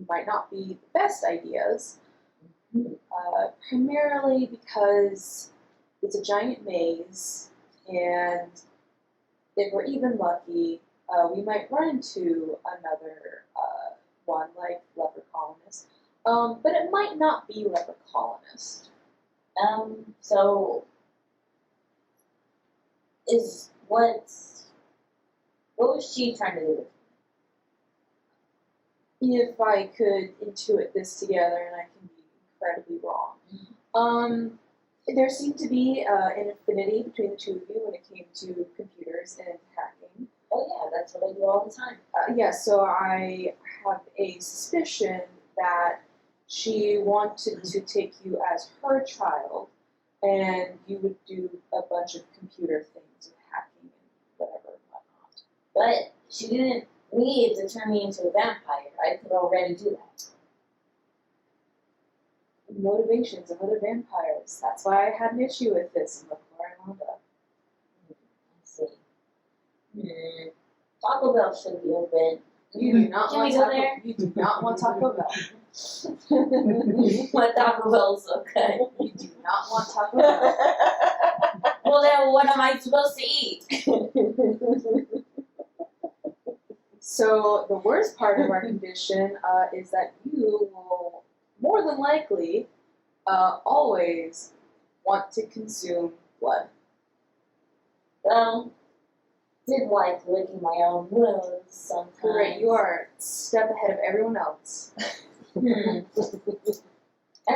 might not be the best ideas. Primarily because it's a giant maze, and if we're even lucky, we might run into another one like Leper Colonist. But it might not be Leper Colonist. So what was she trying to do? If I could intuit this together, and I can be incredibly wrong. There seemed to be an affinity between the two of you when it came to computers and hacking. Oh yeah, that's what I do all the time. Yes, so I have a suspicion that she wanted to take you as her child, and you would do a bunch of computer things with hacking and whatever and whatnot. But she didn't need to turn me into a vampire. I could already do that. Motivations of other vampires. That's why I had an issue with this, and look where I wound up. Let's see. Taco Bell should be open. You do not Can want we go Taco. there? You do not want Taco Bell. But Taco Bell's okay. You do not want Taco Bell. Well then, what am I supposed to eat? So the worst part of our condition is that you will more than likely always want to consume blood. Well, did like licking my own wounds sometimes. Great, you are a step ahead of everyone else. I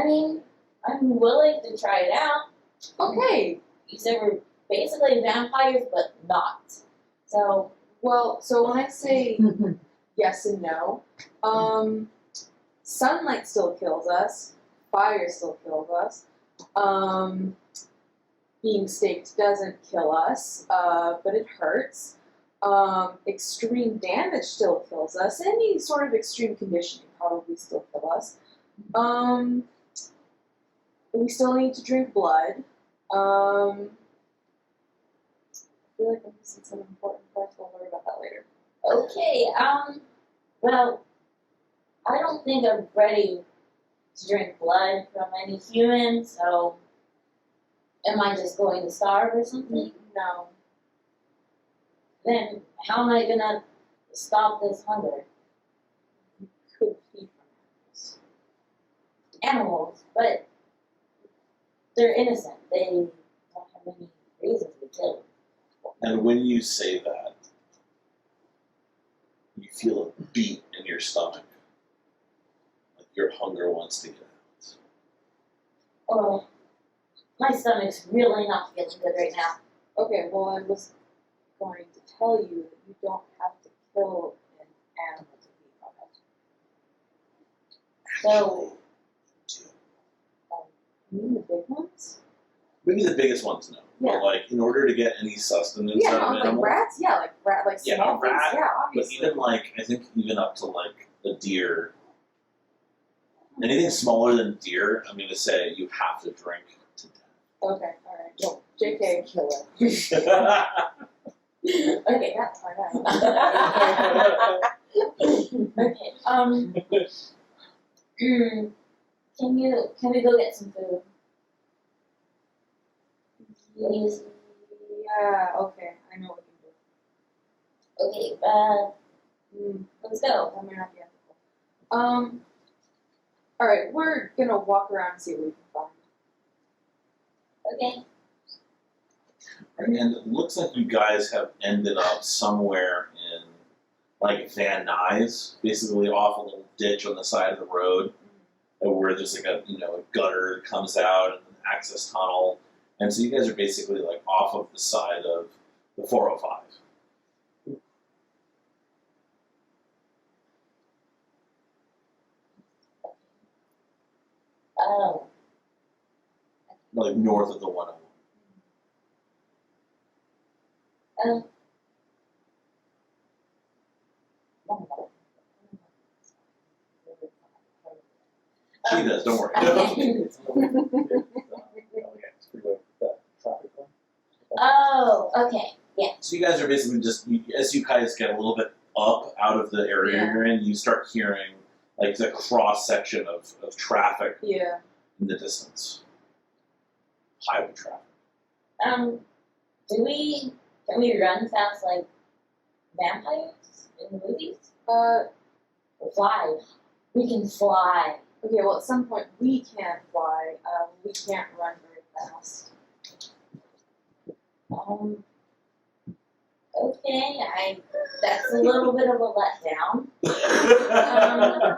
mean, I'm willing to try it out. Okay, You said we're basically vampires, but not. So, well, so when I say yes and no, sunlight still kills us, fire still kills us, being staked doesn't kill us, but it hurts. Extreme damage still kills us. Any sort of extreme conditioning probably still kill us. We still need to drink blood. I feel like I'm missing some important parts. We'll worry about that later. okay, well, I don't think I'm ready to drink blood from any human, so am I just going to starve or something? No. Then how am I gonna stop this hunger? Could feed from Animals, but they're innocent. They don't have any reason to be killed. And when you say that, you feel a beat in your stomach. Like your hunger wants to get out. Oh, my stomach's really not feeling good right now. Okay, well, I was going to tell you that you don't have to kill an animal to feed from it. So, You mean the big ones? Maybe the biggest ones, no. Yeah. But like, in order to get any sustenance Yeah, out of no, an like animal, rats? Yeah, like Yeah, small a rat, things. Yeah, but obviously. even like, I think even up to like a deer, anything smaller than deer, I'm going to say you have to drink to death. Okay, alright. Well, JK. Killer. Okay. That's fine. Okay. Can we go get some food? Please. Yeah, okay. I know what you Okay, do. let's go. That may not be ethical. Alright, we're gonna walk around and see what we can find. Okay. And it looks like you guys have ended up somewhere in like Van Nuys, basically off a little ditch on the side of the road, where there's like a gutter that comes out and an access tunnel, and so you guys are basically like off of the side of the 405. Oh. Like north of the 101. She does, don't worry. It's pretty like that traffic one. Oh, okay. So you guys are basically just, as you guys get a little bit up out of the area Yeah. you're in, you start hearing like the cross section of traffic Yeah. in the distance. Highway traffic. Can we run fast like vampires in the movies? Or fly? We can fly. Okay, well, at some point we can fly. We can't run very fast. Okay, that's a little bit of a letdown.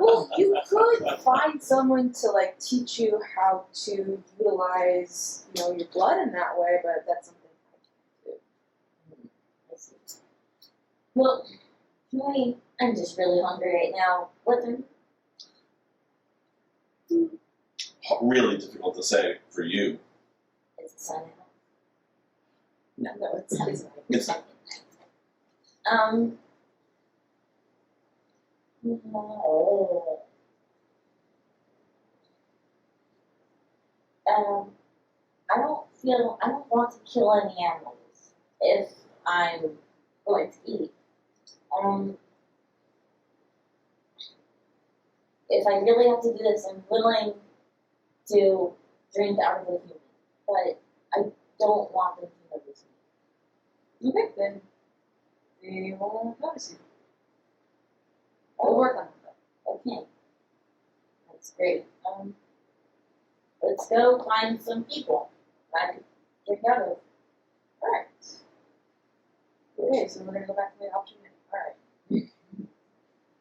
Well, you could find someone to like teach you how to utilize, your blood in that way, but that's something I I see. Well, I'm just really hungry right now. What time? Really difficult to say for you. Is the sun out? can't do. No, it's It's No. I don't want to kill any animals if I'm going to eat. If I really have to do this, I'm willing to drink out of the human, but I don't want them to notice me. Okay, then they won't notice you. We'll work on it. Okay. That's great. Let's go find some people that I can drink out of. Alright. Okay, so we're gonna go back to the option menu. Alright.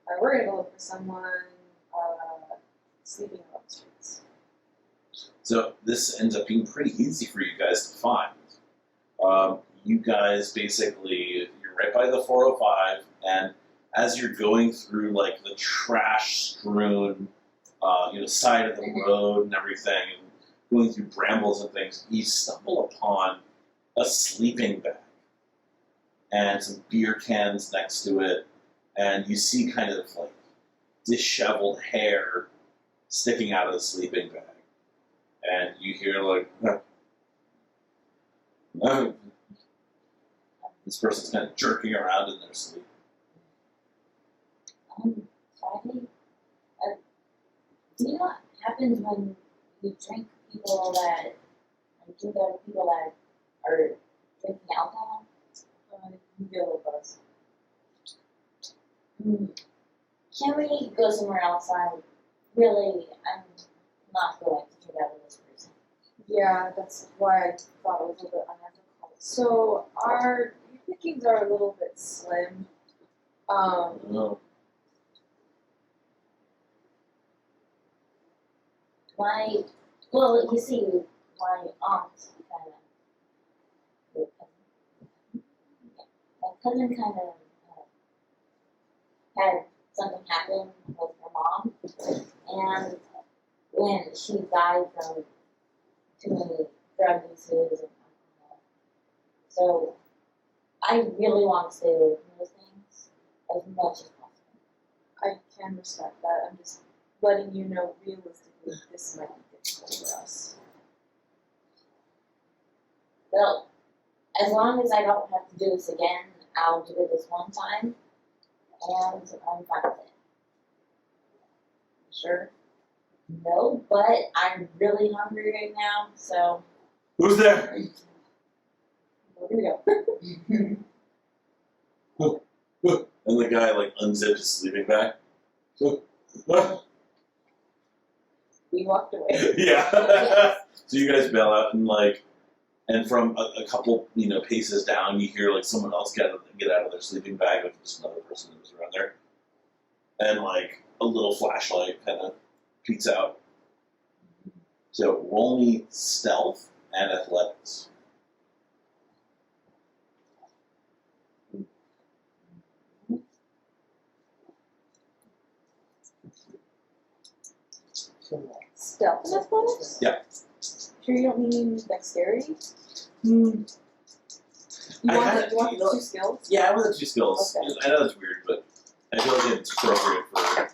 Alright, we're gonna go look for someone sleeping on the streets. So this ends up being pretty easy for you guys to find. You guys basically, you're right by the 405, and as you're going through like the trash-strewn, side of the road and everything, and going through brambles and things, you stumble upon a sleeping bag and some beer cans next to it, and you see kind of like disheveled hair sticking out of the sleeping bag. And you hear like, this person's kind of jerking around in their sleep. Friday? Do you know what happens when you drink people that are drinking alcohol? You get a little buzz. Can we go somewhere else? I'm not going to drink out of this person. Yeah, that's why I thought it was a little bit unethical. So your pickings are a little bit slim. Oh. You see, my aunt my cousin kind of had something happen with her mom, and when she died from too many drug uses and alcohol. So I really want to stay away from those things as much as possible. I can respect that. I'm just letting you know realistically this might be difficult for us. Well, as long as I don't have to do this again, I'll do it this one time, and I'm fine with it. Sure. No, but I'm really hungry right now, so Who's there? Here we go. And the guy like unzipped his sleeping bag. We walked away. Yeah. Yes. So you guys bail out and from a couple paces down, you hear like someone else get out of their sleeping bag, like just another person who's around there, and like a little flashlight kind of peeks out. So roll me stealth and athletics. Stealth and athletics? Yeah. Sure you don't mean dexterity? Hmm. You I want had- the, you want you the know- two skills? Yeah, with the two skills. Okay. I know it's weird, but I feel like it's appropriate for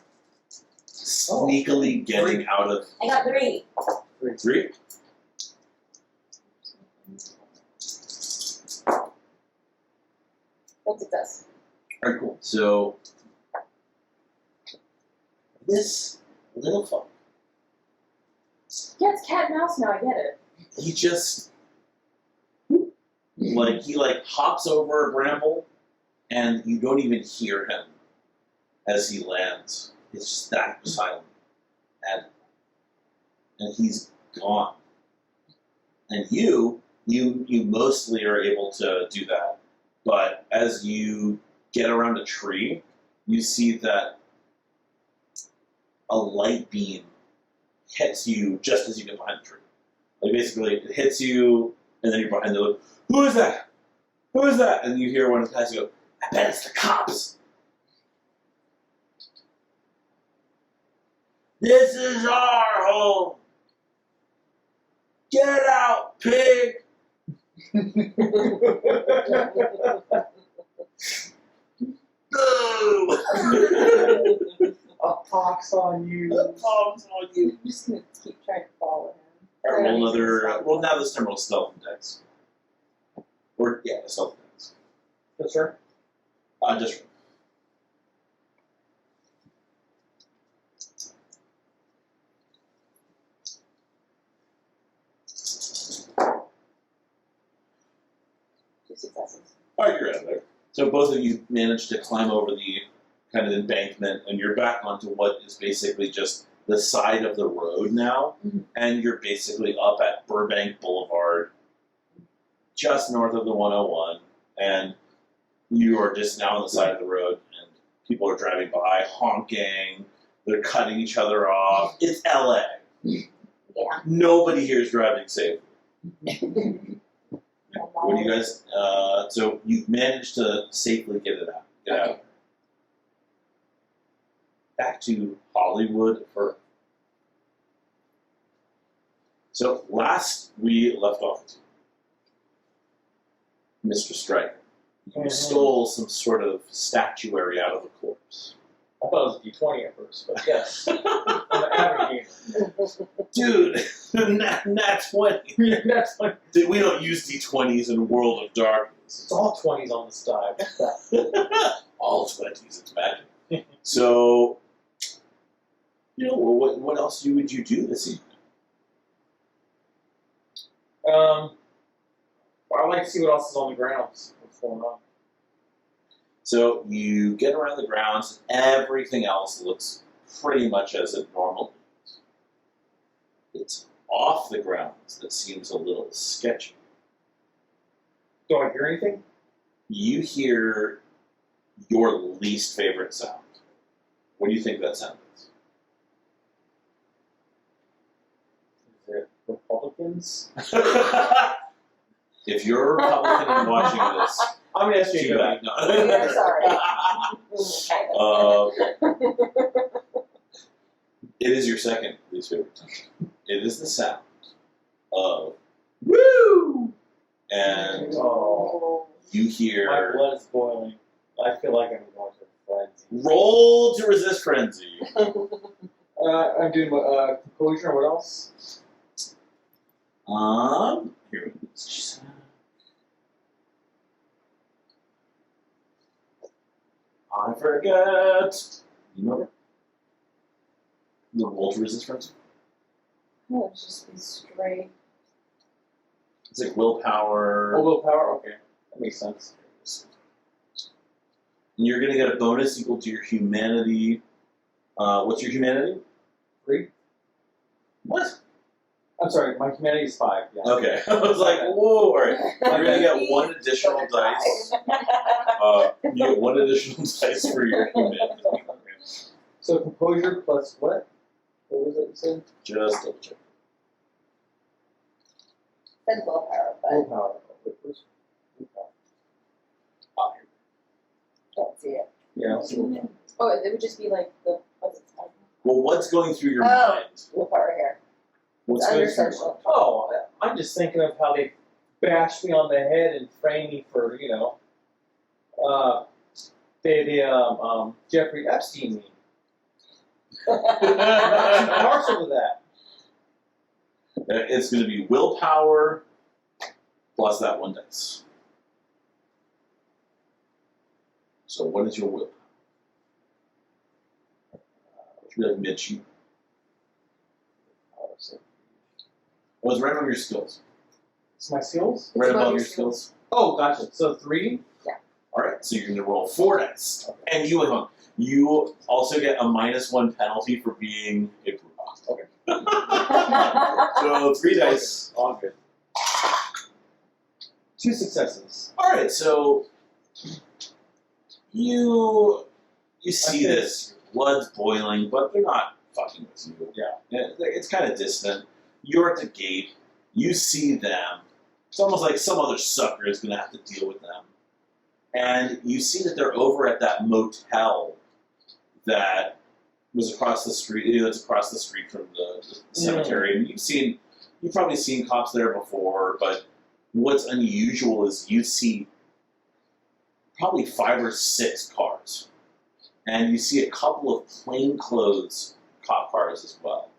sneakily getting out of I got 3. 3. One success. Alright, cool. So this little fuck, Yeah, it's cat and mouse now, I get it. he just he hops over a bramble and you don't even hear him as he lands. It's just that silent. And he's gone. And you mostly are able to do that. But as you get around a tree, you see that a light beam hits you just as you get behind the tree. Like basically, it hits you, and then you're behind the. Who is that? Who is that? And you hear one of the guys go, "I bet it's the cops." This is our home. Get out, pig. Boo! A pox on you. The palms on you. I'm just gonna keep trying to follow him. Alright, roll another. Well, now this time roll stealth and dex. Or yeah, stealth and dex. Yes, sir. Just. Two successes. Alright, you're out of there. So both of you managed to climb over the kind of embankment, and you're back onto what is basically just the side of the road now, Mhm. and you're basically up at Burbank Boulevard, just north of the 101, and you are just now on the side of the road, and people are driving by, honking, they're cutting each other off. It's LA. Yeah. Nobody here is driving safely. What do you guys? So you've managed to safely get it out. Get out. Back to Hollywood for. So last we left off, Mr. Striker, you stole some sort of statuary out of the corpse. I thought it was D20 at first, but yes. I'm an avid Dude, nat 20. gamer. That's like, Dude, we don't use D20s in World of Darkness. it's all 20s on this die. All 20s, it's magic. So, what else would you do this evening? Well, I'd like to see what else is on the grounds. What's going on? So you get around the grounds, everything else looks pretty much as it normally is. It's off the grounds that seems a little sketchy. Do I hear anything? You hear your least favorite sound. What do you think that sound is? Is it Republicans? If you're a Republican and watching this, I'm going to ask too you bad. We're sorry. It is your second least favorite sound. It is the sound of woo, and Oh, you my hear blood is boiling. I feel like I'm going to frenzy. roll to resist frenzy. I'm doing composure. What else? Here we go. I forget. You remember? The roll to resist friends? It would just be straight. It's like willpower. Oh, willpower? Okay. That makes sense. And you're gonna get a bonus equal to your humanity. What's your humanity? 3? What? I'm sorry, my humanity is 5. Yeah. Okay. I was like, whoa, alright. You're gonna get one additional dice. You get one additional dice for your humanity. So composure plus what? What was it you said? Just double check. Said willpower, but Willpower. Where's willpower? Ah, here. don't see it. Yeah, I'll see willpower. Oh, it would just be like the what's it called? Well, what's going through your Oh. mind? Willpower here. What's It's going under through your social. mind? Oh, I'm just thinking of how they bashed me on the head and framed me for, Jeffrey Epstein me. I'm not too partial to that. It's going to be willpower plus that one dice. So what is your willpower? Should be like mid-sheet. Oh, it's right above your skills. It's my skills? Right above above your your skills. Oh, gotcha. So 3? Alright, so you're going to roll 4 dice. And you also get a -1 penalty for being a brute. Okay. So 3 dice. All good. 2 successes. Alright, so you see Okay. this, blood's boiling, but they're not fucking with you. Yeah. It's kind of distant. You're at the gate, you see them. It's almost like some other sucker is going to have to deal with them. And you see that they're over at that motel that was across the street, that's across the street from the cemetery. And you've probably seen cops there before, but what's unusual is you see probably 5 or 6 cars. And you see a couple of plainclothes cop cars as well.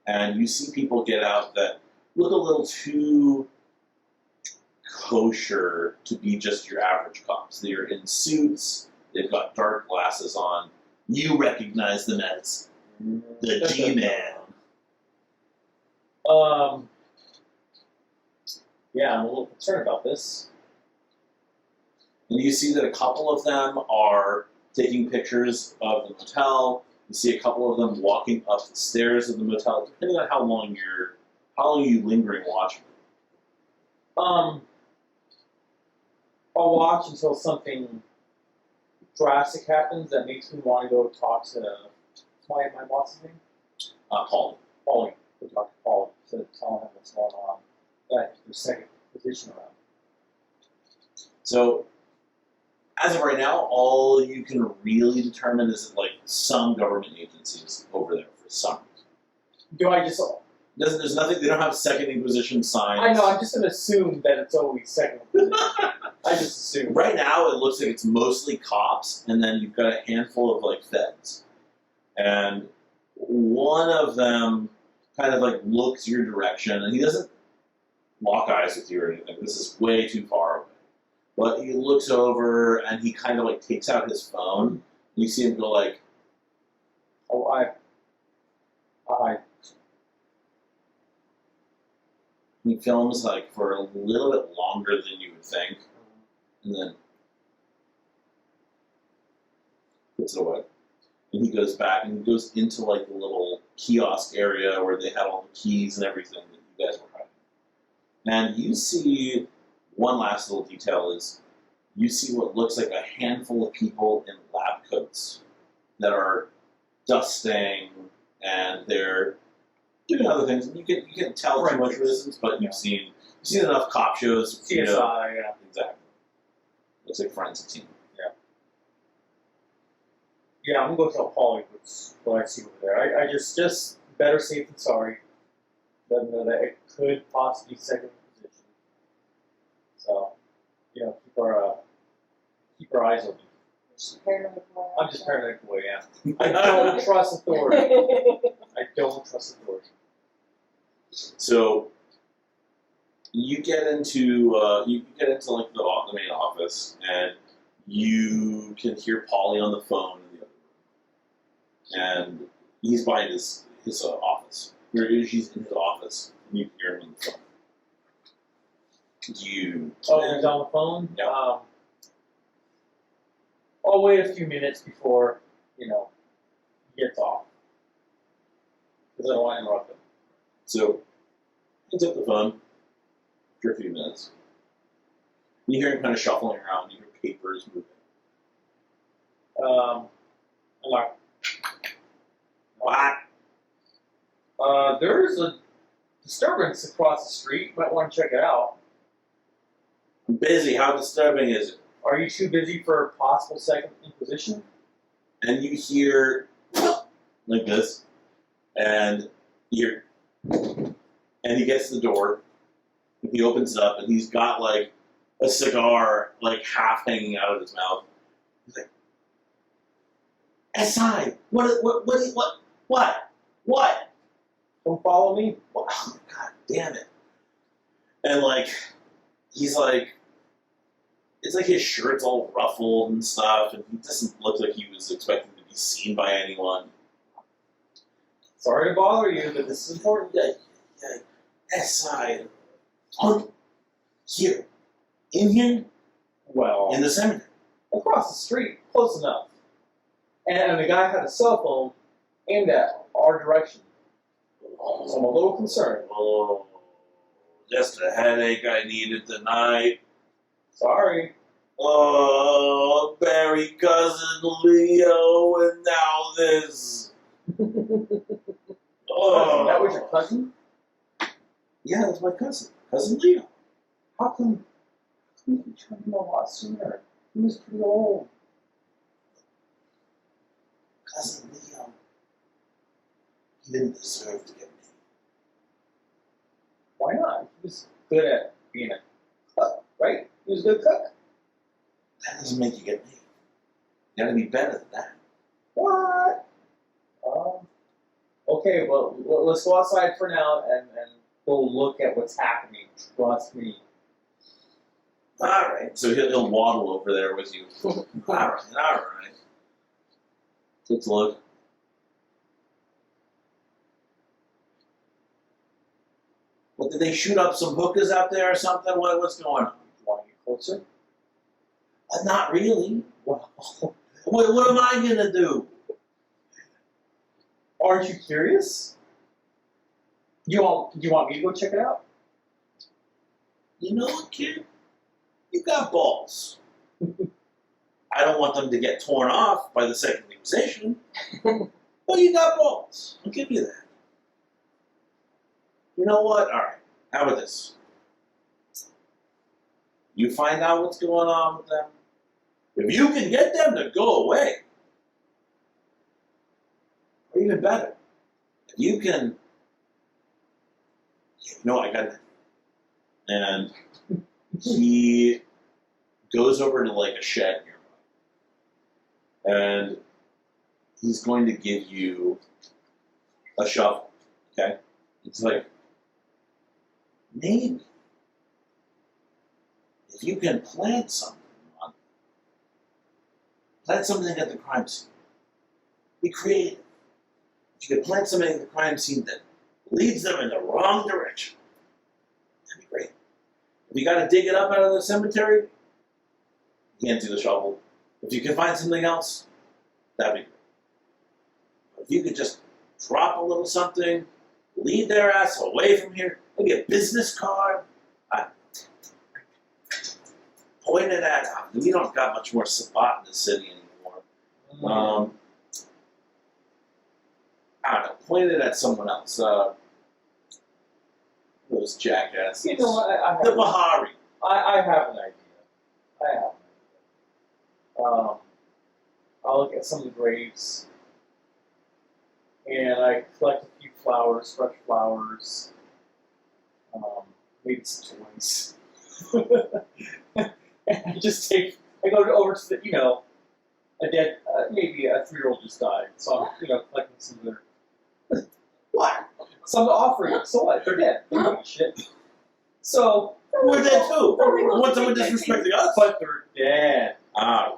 And you see people get out that look a little too kosher to be just your average cops. They're in suits, they've got dark glasses on. You recognize them as the G-Man. Yeah, I'm a little concerned about this. And you see that a couple of them are taking pictures of the motel. You see a couple of them walking up the stairs of the motel, depending on how long you lingering watching. I'll watch until something drastic happens that makes me want to go talk to my boss's name? Paul. Paulie. Go talk to Paulie to tell him what's going on. That there's second position around. So, as of right now, all you can really determine is that, like, some government agencies over there for some reason. Do I just? There's nothing. They don't have second inquisition signs. I know. I'm just gonna assume that it's always second position. I just assume. Right now, it looks like it's mostly cops, and then you've got a handful of like feds, and one of them kind of like looks your direction, and he doesn't lock eyes with you or anything. This is way too far away. But he looks over and he kind of like takes out his phone. And you see him go like, Oh, he films like for a little bit longer than you would think, and then puts it away. And he goes back and he goes into like the little kiosk area where they had all the keys and everything that you guys were hiding. And you see one last little detail is you see what looks like a handful of people in lab coats that are dusting and they're doing other things. And you can tell too much resistance, but you've seen enough cop shows. CSI, You know, yeah. exactly. Looks like forensic team. Yeah, I'm gonna go tell Paulie what I see over there. I just better safe than sorry. Let them know that it could possibly second position. So, keep our eyes open. Paranoid boy. I'm just paranoid boy, yeah. I don't trust authority. I don't trust authority. So you get into like the main office, and you can hear Polly on the phone in the other room. And he's by his office. She's in his office, and you can hear him on the phone. Oh, he's on the phone? Yeah. I'll wait a few minutes before, he gets off. Because I don't want to interrupt him. So, he took the phone for a few minutes. You hear him kind of shuffling around. You hear papers moving. I'm like, What? there's a disturbance across the street. Might want to check it out. I'm busy. How disturbing is it? Are you too busy for a possible second inquisition? And you hear like this, and he gets to the door. He opens it up, and he's got like a cigar, like half hanging out of his mouth. He's like, "Si, what? Don't follow me. Oh, God damn it!" And like, he's like, it's like his shirt's all ruffled and stuff, and he doesn't look like he was expecting to be seen by anyone. Sorry to bother you, but this is important. Si, here, in here, Well, in the cemetery. across the street, close enough. And the guy had a cell phone aimed at our direction. So I'm a little concerned. Oh, just a headache I needed tonight. Sorry. Oh, bury cousin Leo, and now this. Oh, That was your cousin? Yeah, that's my cousin, cousin Leo. How come you turned him a lot sooner? He was pretty old. Cousin Leo. He didn't deserve to get me. Why not? He was good at being a cook, right? He was a good cook. That doesn't make you get me. You gotta be better than that. What? Okay, well, let's go outside for now and go look at what's happening. Trust me. Alright, so he'll waddle over there with you. Alright. Let's look. What, did they shoot up some hookahs out there or something? What's going on? You want to get closer? Not really. Well, What am I gonna do? aren't you curious? You want me to go check it out? You know what, kid? You got balls. I don't want them to get torn off by the second inquisition. But you got balls. I'll give you that. You know what? Alright. How about this? You find out what's going on with them. If you can get them to go away, or even better, if you can, I got it. And he goes over to like a shed nearby, and he's going to give you a shovel. Okay, it's like maybe if you can plant something at the crime scene. Be creative. If you can plant something at the crime scene that leads them in the wrong direction, that'd be great. If you got to dig it up out of the cemetery, you can't do the shovel. If you can find something else, that'd be great. But if you could just drop a little something, lead their ass away from here, maybe a business card, point it at, we don't got much more spot in the city anymore. I don't know, point it at someone else. Those jackasses. You know what? I The Bahari. I have an idea. I'll look at some of the graves, and I collect a few flowers, fresh flowers, maybe some toys. And I go over to the, a dead, maybe a 3-year-old just died, so I'm, collecting some of their, what? Some offerings, so what? They're dead. They don't eat shit. So, We're dead too. You want someone disrespecting us? but they're dead. Ah,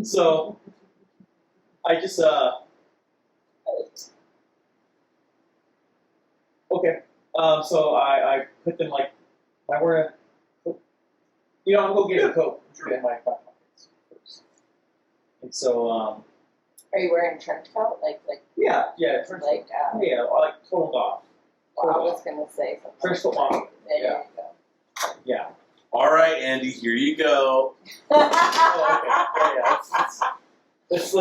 So I just okay. So I put them like I wear a you know I'm gonna go get a coat in my back pockets first. And so Are you wearing a trench coat? Like yeah, it turns like yeah, like totaled off. I was gonna say something. Trench coat model. There Yeah. you go. Yeah. All right, Andy, here you go. Oh, okay. Yeah. Let's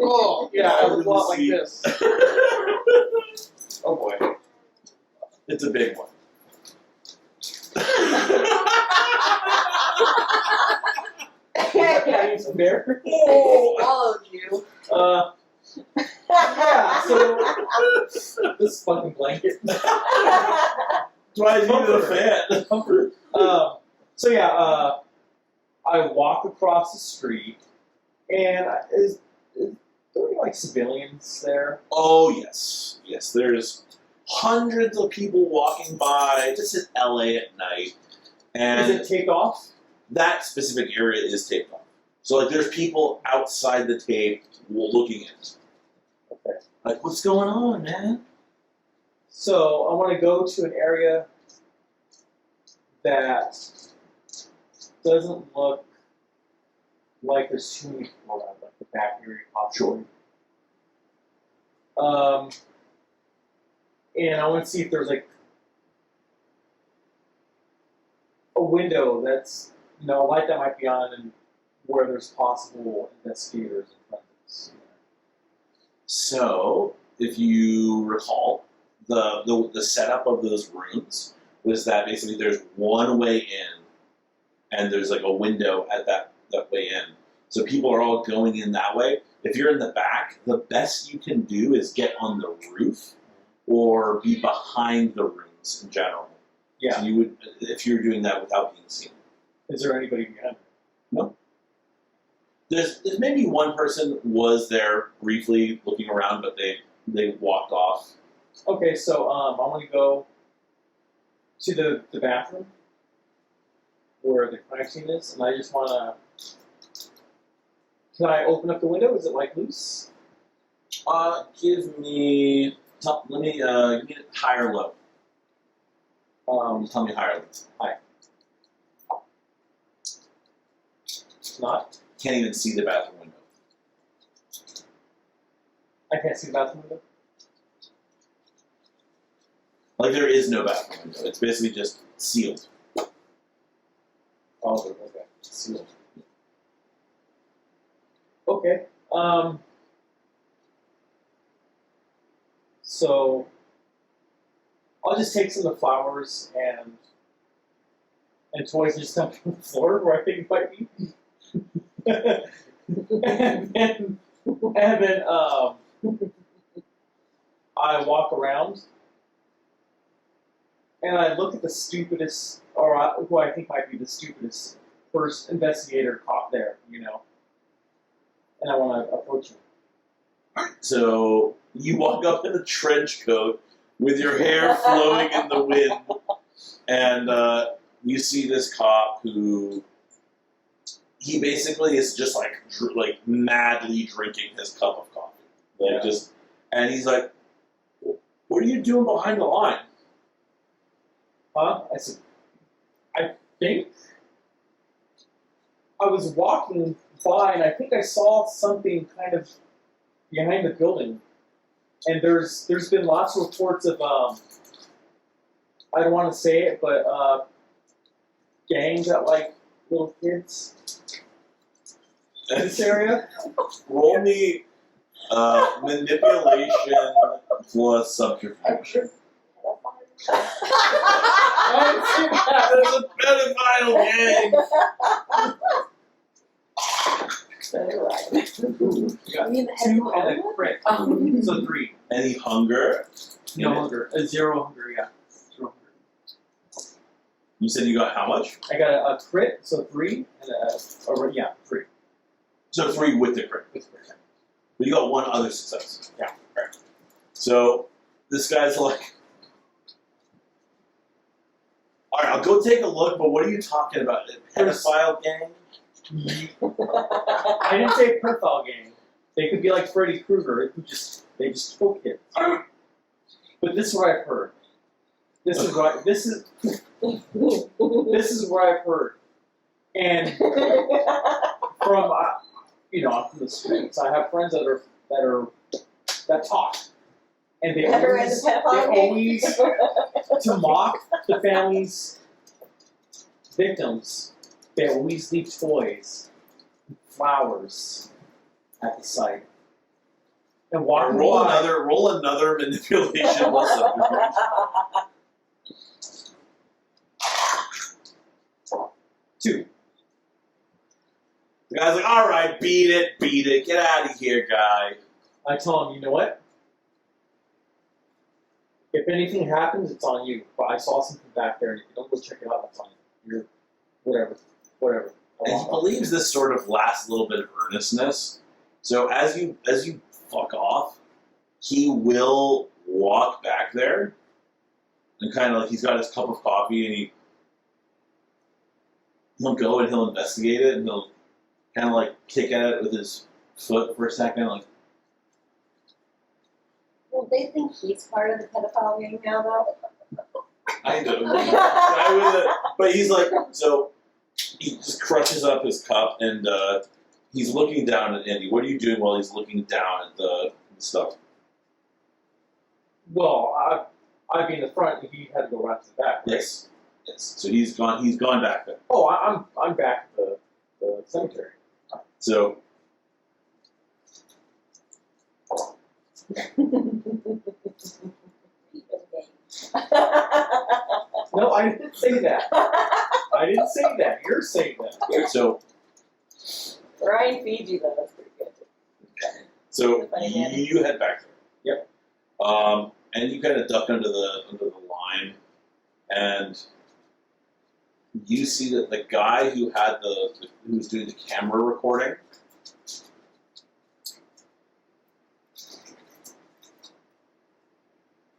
oh yeah, I would want like this. Oh boy. It's a big one. Can I use some bear? All of you. Yeah, so this fucking blanket. Why is you the fan? Comfort. So yeah, I walk across the street, and is there any like civilians there? Oh yes, yes. There's hundreds of people walking by. This is LA at night, and Is it taped off? that specific area is taped off. So like, there's people outside the tape looking in. Okay. Like, what's going on, man? So I want to go to an area that doesn't look like there's too many people around, like the back area possibly. And I want to see if there's like a window that's, you know, a light that might be on and where there's possible investigators in front of us. So, if you recall, the setup of those rooms was that basically there's one way in, and there's like a window at that way in. So people are all going in that way. If you're in the back, the best you can do is get on the roof or be behind the rooms in general. Yeah. So you would, if you're doing that without being seen. Is there anybody behind? There's maybe one person was there briefly looking around, but they walked off. Okay, so I want to go to the bathroom where the crime scene is, and I just want to. Can I open up the window? Is it like loose? Give me give me high or low. Tell me high or low. High. It's not. Can't even see the bathroom window. I can't see the bathroom window. Like, there is no bathroom window. It's basically just sealed. Oh, okay. Sealed. Okay. So I'll just take some of the flowers and toys and just dump on the floor where I think it might be. and then I walk around and I look at the stupidest, or who I think might be the stupidest first investigator caught there, you know. And I want to approach him. So you walk up in a trench coat with your hair flowing in the wind, and you see this cop who he basically is just like madly drinking his cup of coffee, like and he's like, "What are you doing behind the line?" Huh? I said, I think I was walking by and I think I saw something kind of behind the building. And there's been lots of reports of I don't want to say it, but gangs at like little kids in this area. Roll me manipulation plus subterfuge. There's a pedophile gang. Yeah. I mean, the head 2 and a crit. So 3. Any hunger? No hunger. 0 hunger, yeah. 0 hunger. You said you got how much? I got a crit, so 3, and 3. So 3 with the crit. With crit. But you got 1 other success. Yeah. Right. So this guy's like, all right, I'll go take a look, but what are you talking about? A pedophile gang? I didn't say pedophile gang. They could be like Freddy Krueger, who they just kill kids. But this is what I've heard. This is what I've heard. And from I'm from the streets. I have friends that talk, and they always to mock the family's victims. They always leave toys, and flowers at the site, and walk Roll by. another manipulation. What's up? 2. The guy's like, all right, beat it, get out of here, guy. I tell him, you know what? If anything happens, it's on you. But I saw something back there, and if you don't go check it out, that's on you. You're whatever. And he believes this sort of last little bit of earnestness. So as you fuck off, he will walk back there and kind of like he's got his cup of coffee and he'll go and he'll investigate it and he'll kind of like kick at it with his foot for a second, like. Well, they think he's part of the pedophile gang now, though. I do. But he's like, so he just crunches up his cup and he's looking down at Andy. What are you doing while he's looking down at the stuff? Well, I'd be in the front if he had to go right to the back. Right? Yes. So he's gone back there. Oh, I'm back at the cemetery. So no, I didn't say that. I didn't say that. You're saying that. so Ryan Fiji, though, that's pretty good. So you head back there. Yep. And you kind of duck under the line, and you see that the guy who was doing the camera recording.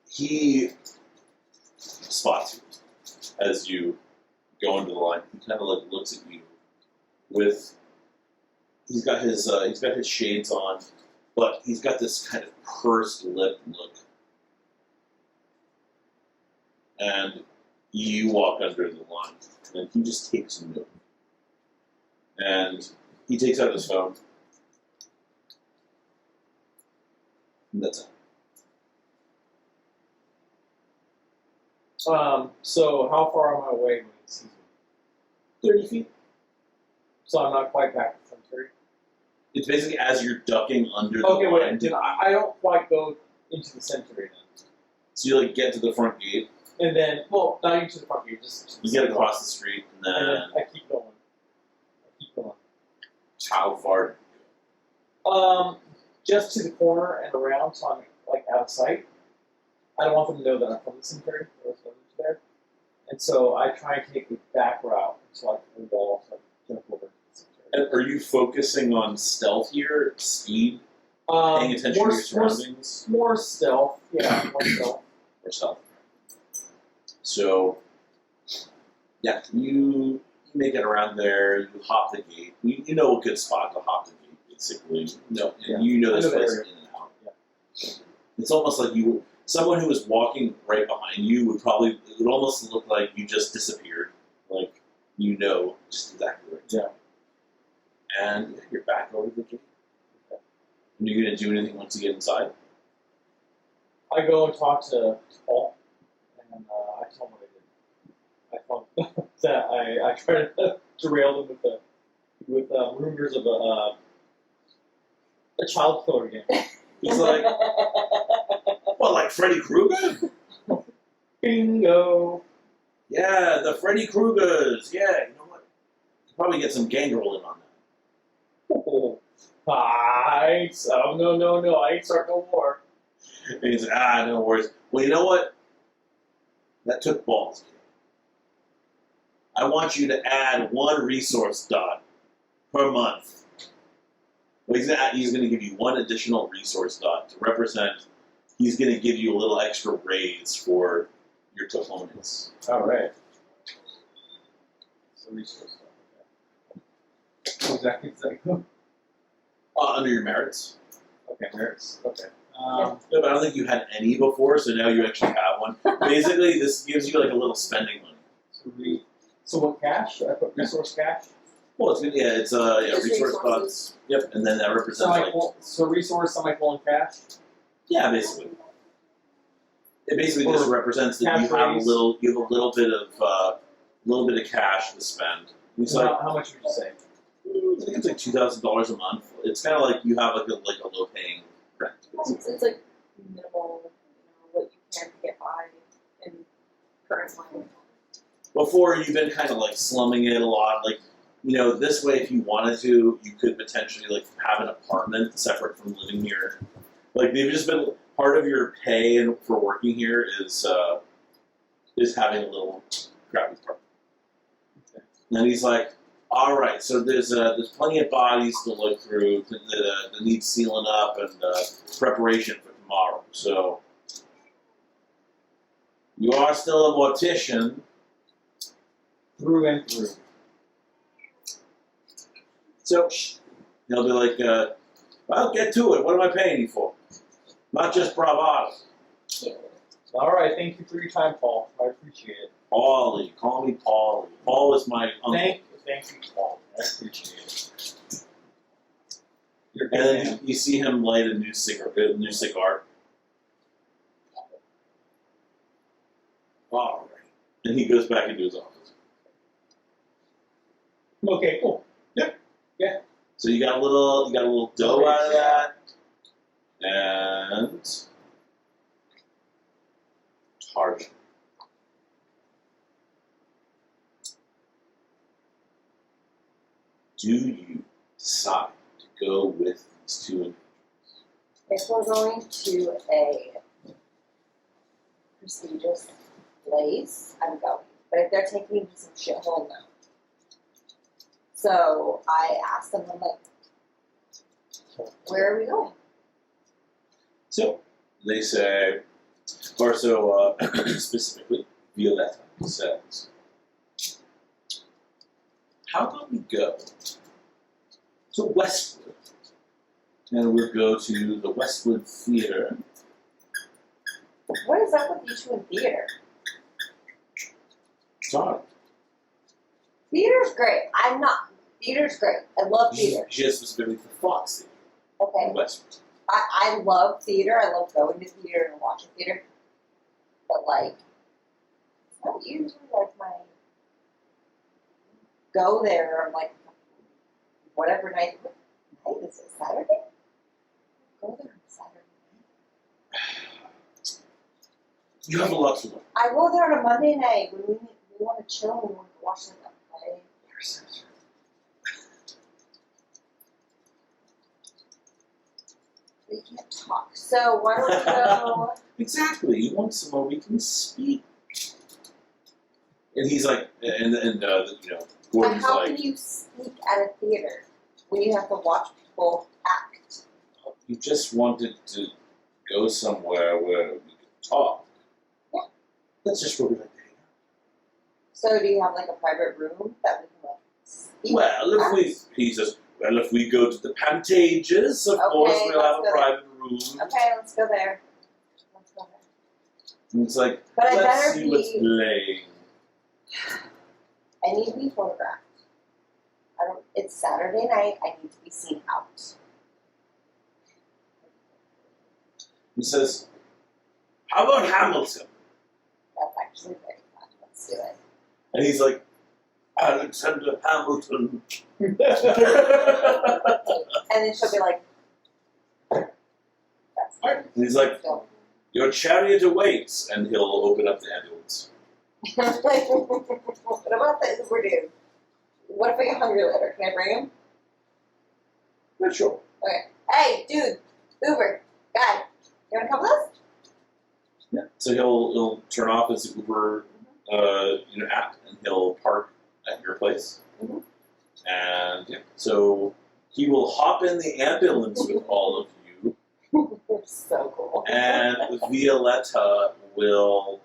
He spots you as you go into the line. He kind of like looks at you with. He's got his shades on, but he's got this kind of pursed lip look. And you walk under the line, and he just takes a note. And he takes out his phone. And that's it. So how far am I away when he sees me? 30 feet. So I'm not quite back at the cemetery? It's basically as you're ducking under the Okay, line. wait, then I don't quite go into the cemetery then. So you like get to the front gate. And then, well, not into the front gate, just You get across the street, and and then then I keep going. how far? Just to the corner and around, so I'm like out of sight. I don't want them to know that I'm from the cemetery or what's going to there. And so I try and take the back route so I can wall, so I can jump over to the cemetery. And are you focusing on stealth here, speed, paying attention to your surroundings, More stealth, yeah, more stealth. or stealth? So, yeah, you make it around there. You hop the gate. You know a good spot to hop the gate, basically. No, Yeah. and you know this I know that place area. in and out. Yeah. It's almost like someone who was walking right behind you would almost look like you just disappeared. Like, just exactly right. Yeah. And you're back over the gate. Okay. And you're going to do anything once you get inside? I go and talk to Paul, and I tell him what I did. I tell him that I try to derail them with rumors of a child killer game. He's like, what, like Freddy Krueger? Bingo! Yeah, the Freddy Kruegers. Yeah, you know what? Could probably get some gangrel in on that. Oh, no, I ain't start no war. And he's like, no worries. Well, you know what? That took balls, kid. I want you to add 1 resource dot per month. Well, he's going to give you 1 additional resource dot to represent. He's going to give you a little extra raise for your cojones. All right. So resource stuff. Okay. Exactly. Under your merits. Okay, merits. Okay. No, but I don't think you had any before, so now you actually have one. Basically, this gives you like a little spending money. So what cash? Should I put resource cash? Well, it's good. Yeah, it's Just resource resources. funds. Yep, and then that represents like So resource, semicolon cash? yeah, basically. It basically just represents that you cash have raise. a little bit of cash to spend. It's So like how much would you say? I think it's like $2,000 a month. It's kind of like you have like a low paying rent. It's like minimal, what you can get by in current life. Before you've been kind of like slumming it a lot. Like this way, if you wanted to, you could potentially like have an apartment separate from living here. Like they've just been part of your pay and for working here is having a little crappy apartment. Okay. And he's like, all right, so there's plenty of bodies to look through that need sealing up and preparation for tomorrow. So you are still a mortician. Through and through. So he'll be like, well, get to it. What am I paying you for? Not just bravado. All right, thank you for your time, Paul. I appreciate it. Paulie, call me Paulie. Paul is my uncle. Thank you, Paul. I appreciate it. You're good, And then man. you see him light a new cigar. All right. And he goes back into his office. Okay, cool. So you got a little dough out of that, and Tarja. Do you decide to go with these two individuals? If we're going to a prestigious place, I'm going. But if they're taking me to some shithole, no. So I asked them, I'm like, where are we going? So they say, or so specifically, Violetta says, how about we go to Westwood, and we'll go to the Westwood Theater. What is up with you two in theater? Sorry, Theater's great. Theater's great. I love theater. just specifically for Fox Theater Okay. in Westwood. I love theater. I love going to theater and watching theater. But like, it's not usually like my go there on like whatever night. What night is it? Saturday? Go there on Saturday night. You have a lot to learn. I go there on a Monday night when we want to chill and we want to watch like a play. We can't talk. So why don't we go? Exactly. You want somewhere we can speak. And he's like, and But Gordon's how like, can you speak at a theater when you have to watch people act? you just wanted to go somewhere where we could talk. Yeah. That's just where we like to hang out. So do you have like a private room that we can like speak? Well, if we go to the Pantages, of course Okay, we'll have let's a go private room. Okay, let's go there. Let's go there. And it's like, But I let's better see what's be. playing. I need to be photographed. It's Saturday night. I need to be seen out. He says, how about Hamilton? That's actually very fun. Let's do it. And he's like, Alexander Hamilton. And then she'll be like, "That's And he's like, So, your chariot awaits, and he'll open up the ambulance. what about the Uber dude? What if I get hungry later? Can I bring him? Yeah, sure. Okay. Hey, dude, Uber, guy, you wanna come with us? Yeah. So he'll turn off his Uber app, and he'll park at your place. Mhm. And yeah, so he will hop in the ambulance with all of you, So cool. and Violetta will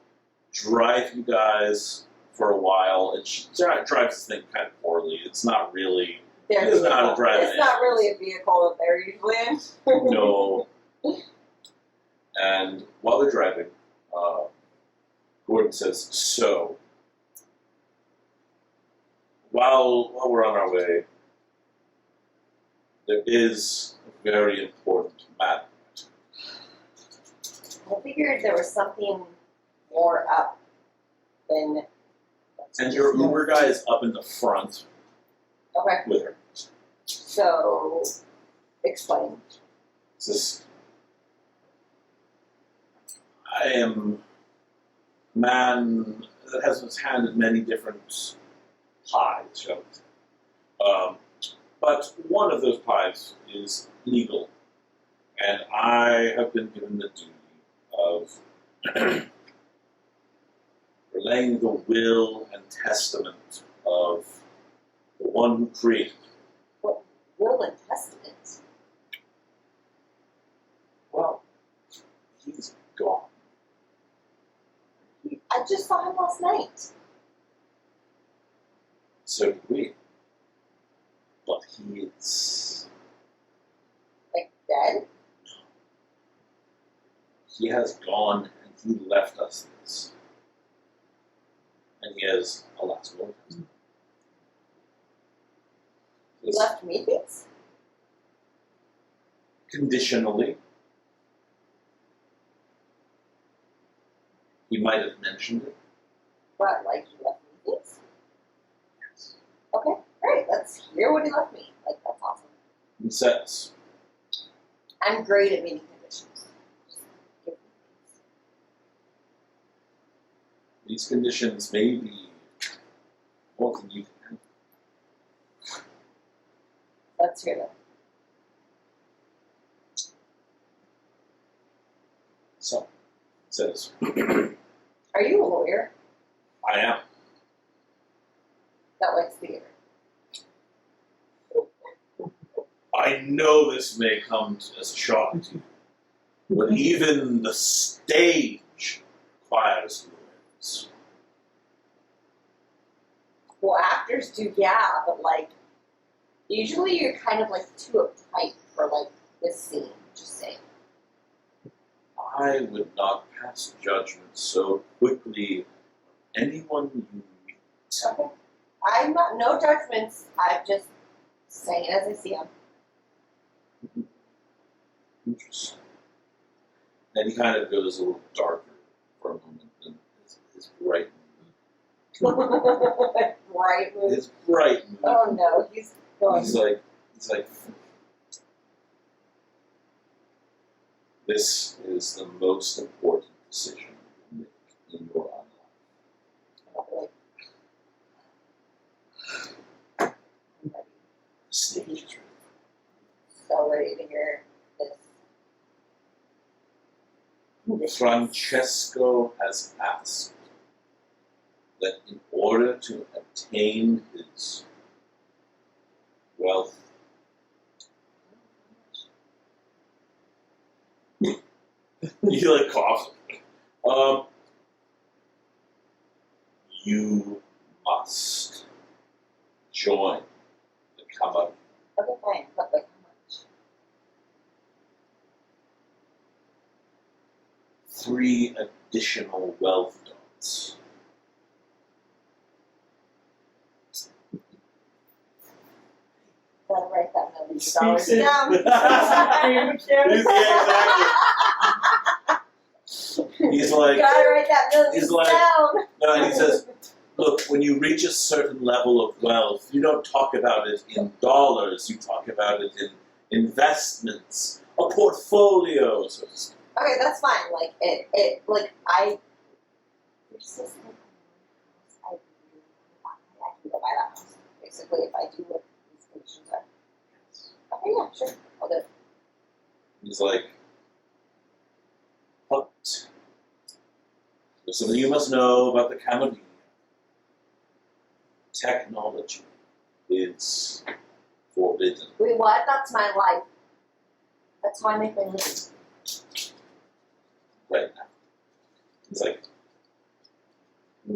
drive you guys for a while, and she drives this thing kind of poorly. It's not really. Their He doesn't know how to vehicle. drive It's an not ambulance. really a vehicle that they're usually in. No. And while they're driving, Gordon says, "So, while we're on our way, there is a very important matter." I figured there was something more up than. And your Uber guy is up in the front Okay, with her. so explain. Says, "I am a man that has his hand in many different pies, shall we say. But one of those pies is legal, and I have been given the duty of relaying the will and testament of the one who created it." Will and testament. Well, he's gone. I just saw him last night. So did we. But he is. Like dead. He has gone and he left us this. And he has a last will. He left me things. Conditionally. He might have mentioned it. But like he left me things. Yes. Okay, great. Let's hear what he left me. Like that's awesome. He says, I'm great at meeting conditions. Just give me things. these conditions may be more than you can handle. Let's hear them. So, he says, Are you a lawyer I am. that likes theater? I know this may come as a shock to you, but even the stage requires lawyers. Well, actors do, yeah, but like, usually you're kind of like too uptight for like this scene. Just saying. I would not pass judgment so quickly on anyone you meet. Okay. I'm not, no judgments. I'm just saying it as I see them. Interesting. And he kind of goes a little darker for a moment than his bright mood. Right move. His bright mood. Oh no, he's going. He's like, this is the most important decision you make in your own life. I'm ready. The stage is ready. So ready to hear this. Francesco has asked that in order to obtain his wealth, you like cough. You must join the coterie. Okay, fine. But like how much? 3 additional wealth dots. Gotta write that He $1 speaks million it. down. Yeah, He's like, Gotta write that $1 He's million like- down. no, and he says, look, when you reach a certain level of wealth, you don't talk about it in dollars, you talk about it in investments, a portfolio, so to speak. Okay, that's fine. Like it like there's this like house I really want to buy. I can go buy that house. Basically, if I do what these conditions are. Okay, yeah, sure. I'll do it. He's like, but there's something you must know about the coterie. Technology is forbidden. Wait, what? That's my life. That's how I make my living. Right now. He's like,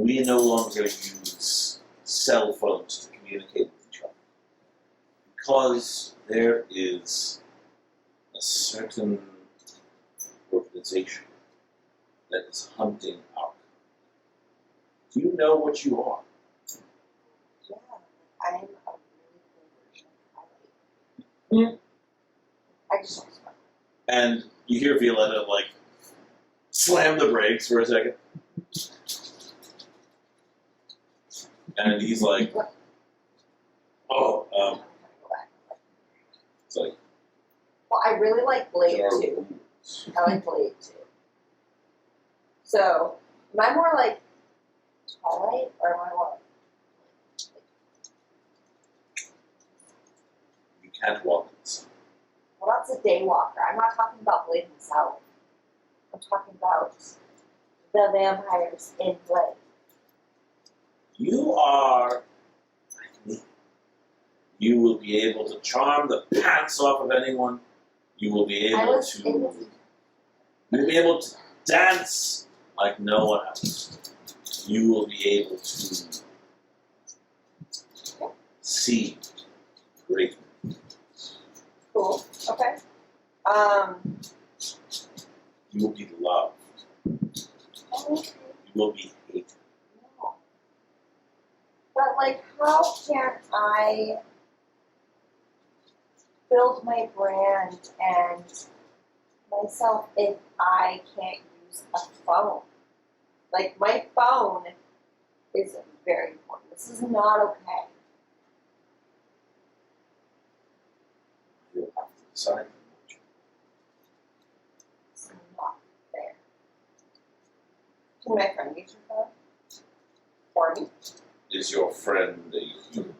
we no longer use cell phones to communicate with each other. Because there is a certain organization that is hunting our kind. Do you know what you are? Yeah, I'm a really cool version of Kylie. I just don't smoke. And you hear Violetta like slam the brakes for a second. And he's like, oh, it's like, Well, I really like Blade there are too. rules. I like Blade too. So, am I more like Twilight or am I more like You can't walk in the sun. well, that's a daywalker. I'm not talking about Blade himself. I'm talking about the vampires in Blade. You are like me. You will be able to charm the pants off of anyone. You will be able to. You'll be able to dance like no one else. You will be able to see great. Cool. Okay. You will be loved. Okay. You will be hated. No. But like, how can I build my brand and myself if I can't use a phone? Like, my phone is very important. This is not okay. You'll have to decide. It's not fair. Can my friend use your phone? For me? Is your friend a human?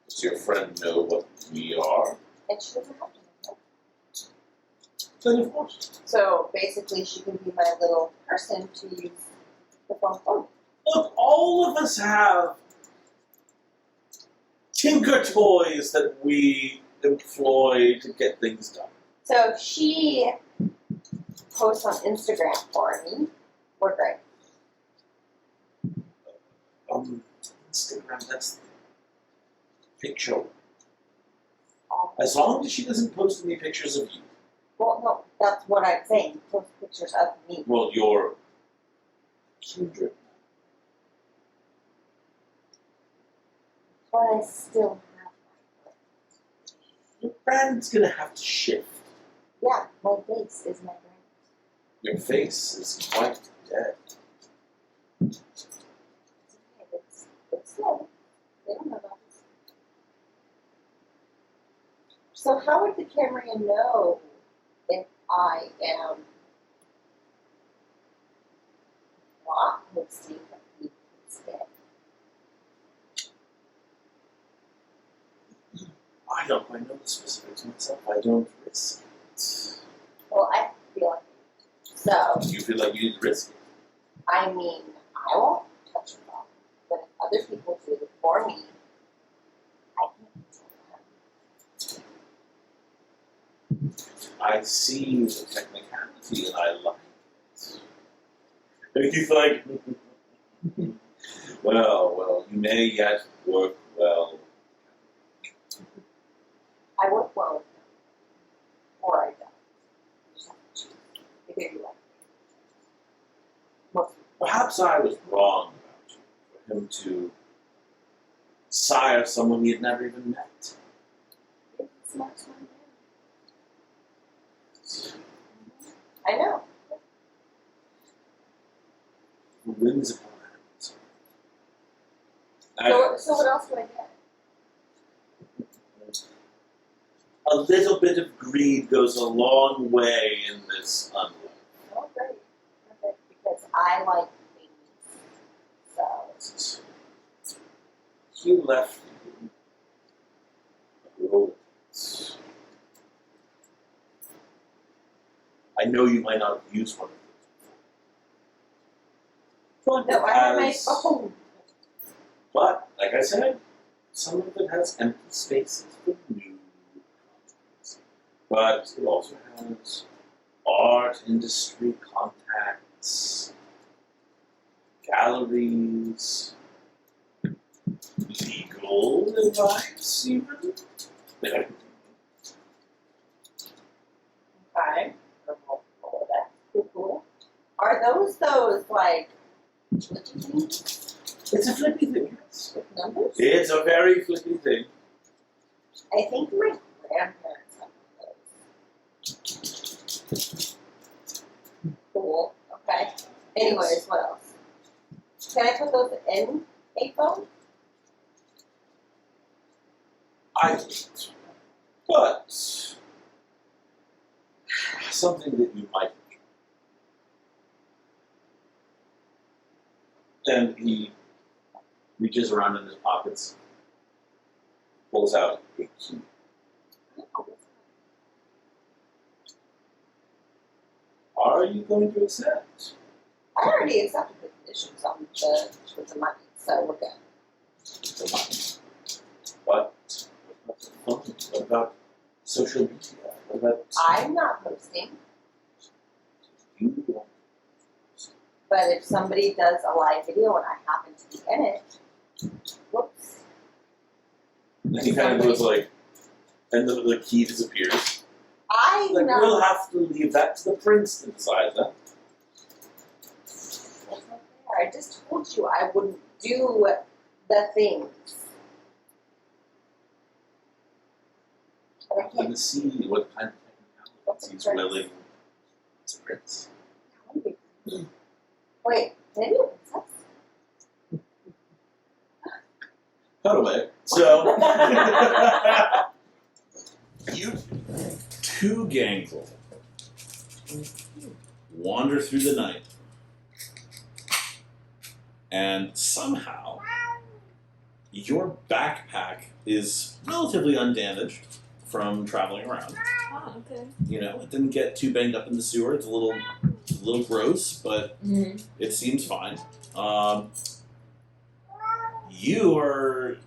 Does your friend know what we are? And she doesn't have to know. Then of course. So basically, she can be my little person to use the phone for me. Look, all of us have tinker toys that we employ to get things done. So she posts on Instagram for me. We're great. Instagram, that's the picture. All As long as she doesn't post any pictures of you. Well, no, that's what I'm saying. Post pictures of me. Well, your kindred. But I still have my brand. Your brand's gonna have to shift. Yeah, my face is my brand. Your face is quite dead. It's okay. It's slow. They don't know about this. So how would the Cambrian know if I am not posting but he instead? I don't quite know the specifics myself. I don't risk it. Well, I feel like so. You feel like you need to risk it. I mean, I won't touch your phone, but if other people do it for me, I can control them. I see the technicality and I like it. And he's like, well, you may yet work well. I work well with them, or I don't. I just have to choose. Maybe you like me. Most Perhaps I was wrong about you, for him to sire someone he had never even met. people, it's not my man. I know. Whimsical hands. So what else do I get? A little bit of greed goes a long way in this unlife. Oh, great. Perfect. Because I like things. So, You left rodents. I know you might not have used one of those. no, I have my phone. But, like I said, some of it has empty spaces for new contacts. But it also has art industry contacts, calories, legal advice, even. Okay. Cool. Are those like flippy things It's a flippy thing. Yes. with numbers? It's a very flippy thing. I think my grandparents have those. Cool. Okay. Anyways, what else? Can I put those in a phone? I wouldn't. But something that you might. And he reaches around in his pockets, pulls out a key. Are you going to accept? I already accepted the conditions on with the money, so we're good. The money. But what about the phone? What about social media? What about I'm not posting, you? but if somebody does a live video and I happen to be in it, whoops. And he kind of goes like, and the key disappears. I Like, know. we'll have to leave that to the prince to decide that. That's not fair. I just told you I wouldn't do the things. But I I'm can't going to see what kind of technicalities he's willing to prince. wait, maybe a princess? Cut away. So, you two gangrel wander through the night, and somehow your backpack is relatively undamaged from traveling around. Oh, okay. You know, it didn't get too banged up in the sewer. It's a little gross, but it seems fine. You are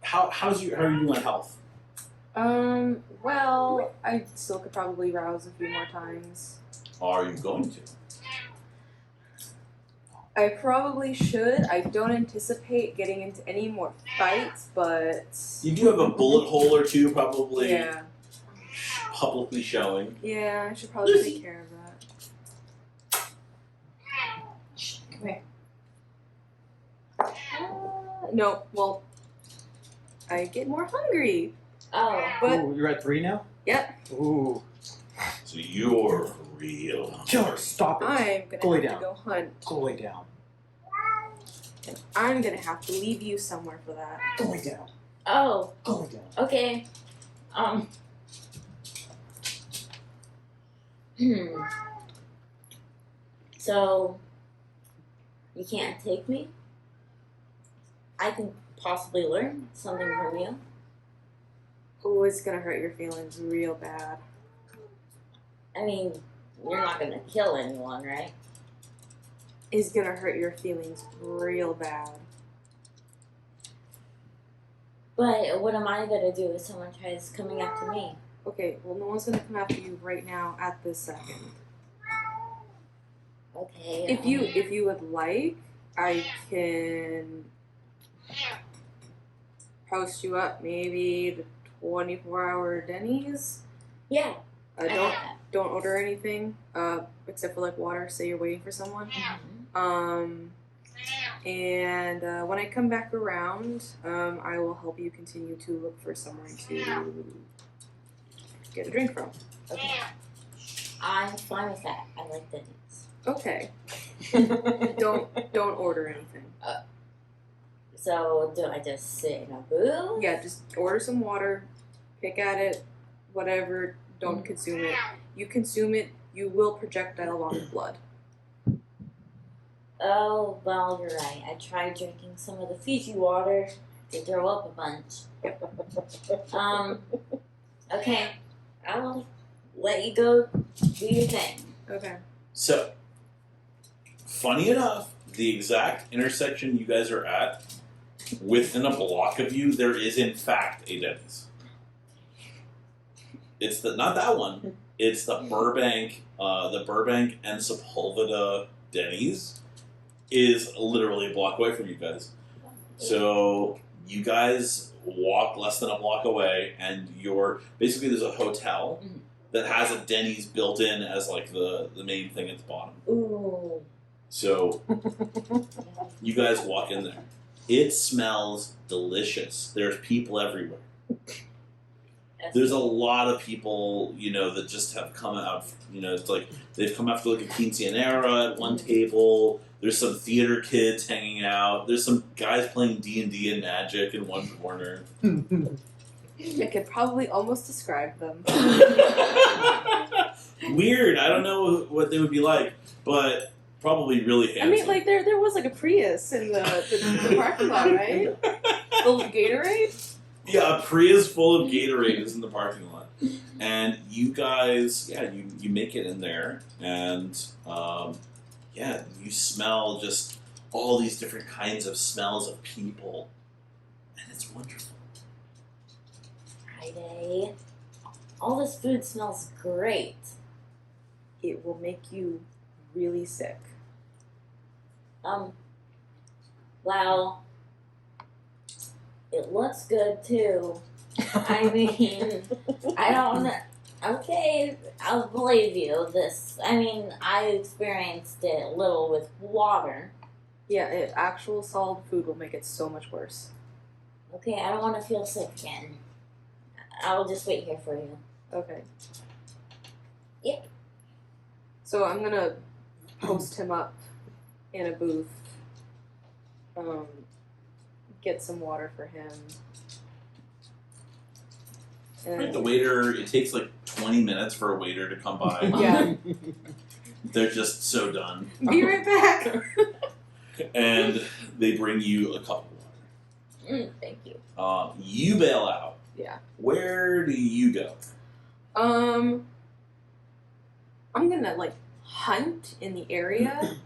how are you doing on health? Well, I still could probably rouse a few more times. Are you going to? I probably should. I don't anticipate getting into any more fights, but You do have a bullet hole or two, probably yeah, publicly showing. yeah, I should probably take care of that. Come here. No, well, I get more hungry. Oh. But Ooh, you're at 3 now? yep, Ooh. So you're real. Killer, stop it. I'm gonna Go lay have down. to go hunt. Go lay down. And I'm gonna have to leave you somewhere for that. Go lay down. Oh. Go lay down. Okay. So you can't take me? I can possibly learn something from you. Oh, it's gonna hurt your feelings real bad. I mean, you're not gonna kill anyone, right? It's gonna hurt your feelings real bad. But what am I gonna do if someone tries coming after me? Okay, well, no one's gonna come after you right now at this second. Okay. If you would like, I can post you up maybe the 24-hour Denny's. Yeah. I Don't like that. don't order anything except for like water. Say you're waiting for someone. And when I come back around, I will help you continue to look for someone to get a drink from. Okay. I'm fine with that. I like Denny's. Okay. Don't order anything. So do I just sit in a booth? Yeah, just order some water, pick at it, whatever. Don't consume it. You consume it, you will projectile vomit blood. Oh, well, you're right. I tried drinking some of the Fiji water to throw up a bunch. Okay. I'll let you go do your thing. Okay. So, funny enough, the exact intersection you guys are at, within a block of you, there is in fact a Denny's. It's not that one. It's the Burbank and Sepulveda Denny's. is literally a block away from you guys. So you guys walk less than a block away, and basically there's a hotel that has a Denny's built in as like the main thing at the bottom. Ooh. So you guys walk in there. It smells delicious. There's people everywhere. There's a lot of people, that just have come out. It's like they've come after like a quinceanera at one table. There's some theater kids hanging out. There's some guys playing D&D and Magic in one corner. I could probably almost describe them. Weird. I don't know what they would be like, but probably really handsome. I mean, like there was like a Prius in the parking lot, right? The Gatorade. Yeah, a Prius full of Gatorade is in the parking lot. And you guys, you make it in there, and you smell just all these different kinds of smells of people, and it's wonderful. Friday. All this food smells great. It will make you really sick. Well, it looks good too. I mean, I don't know. Okay, I'll believe you. I experienced it a little with water. Yeah, actual solid food will make it so much worse. Okay, I don't want to feel sick again. I'll just wait here for you. Okay. Yeah. So I'm gonna post him up in a booth. Get some water for him. Right, the waiter, it takes like 20 minutes for a waiter to come by. Yeah. They're just so done. Be right back. And they bring you a cup of water. Thank you. You bail out. Yeah. Where do you go? I'm gonna like hunt in the area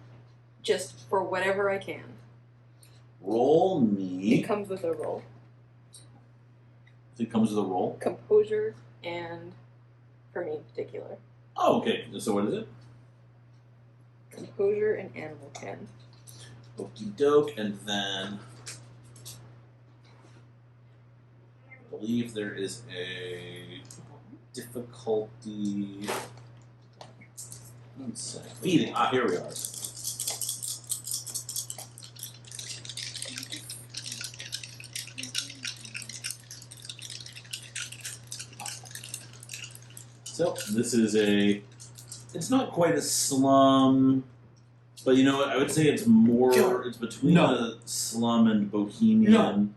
just for whatever I can. Roll me. It comes with a roll. It comes with a roll? Composure and, for me in particular, Oh, okay. So what is it? composure and animal kin. Okie doke, and then I believe there is a difficulty. One sec. Feeding. Here we are. So this is it's not quite a slum, but you know what? I would say it's more, it's between a slum and bohemian. No.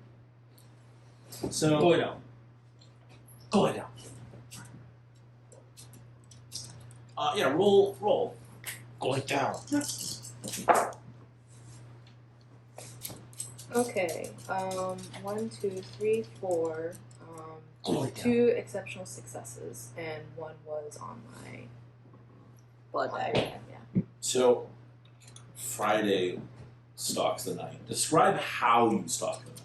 So Go down. Go down. Roll. Go down. Okay. 1, 2, 3, 4. Go Two exceptional successes, and one was on my blood bag. Yeah. So Friday stalks the night. Describe how you stalk the night.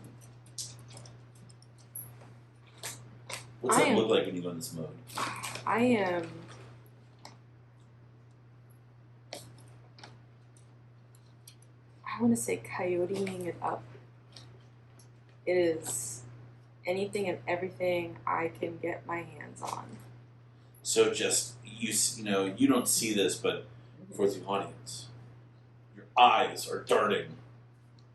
What's that look like when you go in this mode? I am. I want to say coyoteing it up. It is anything and everything I can get my hands on. So just you don't see this, but for the audience, your eyes are darting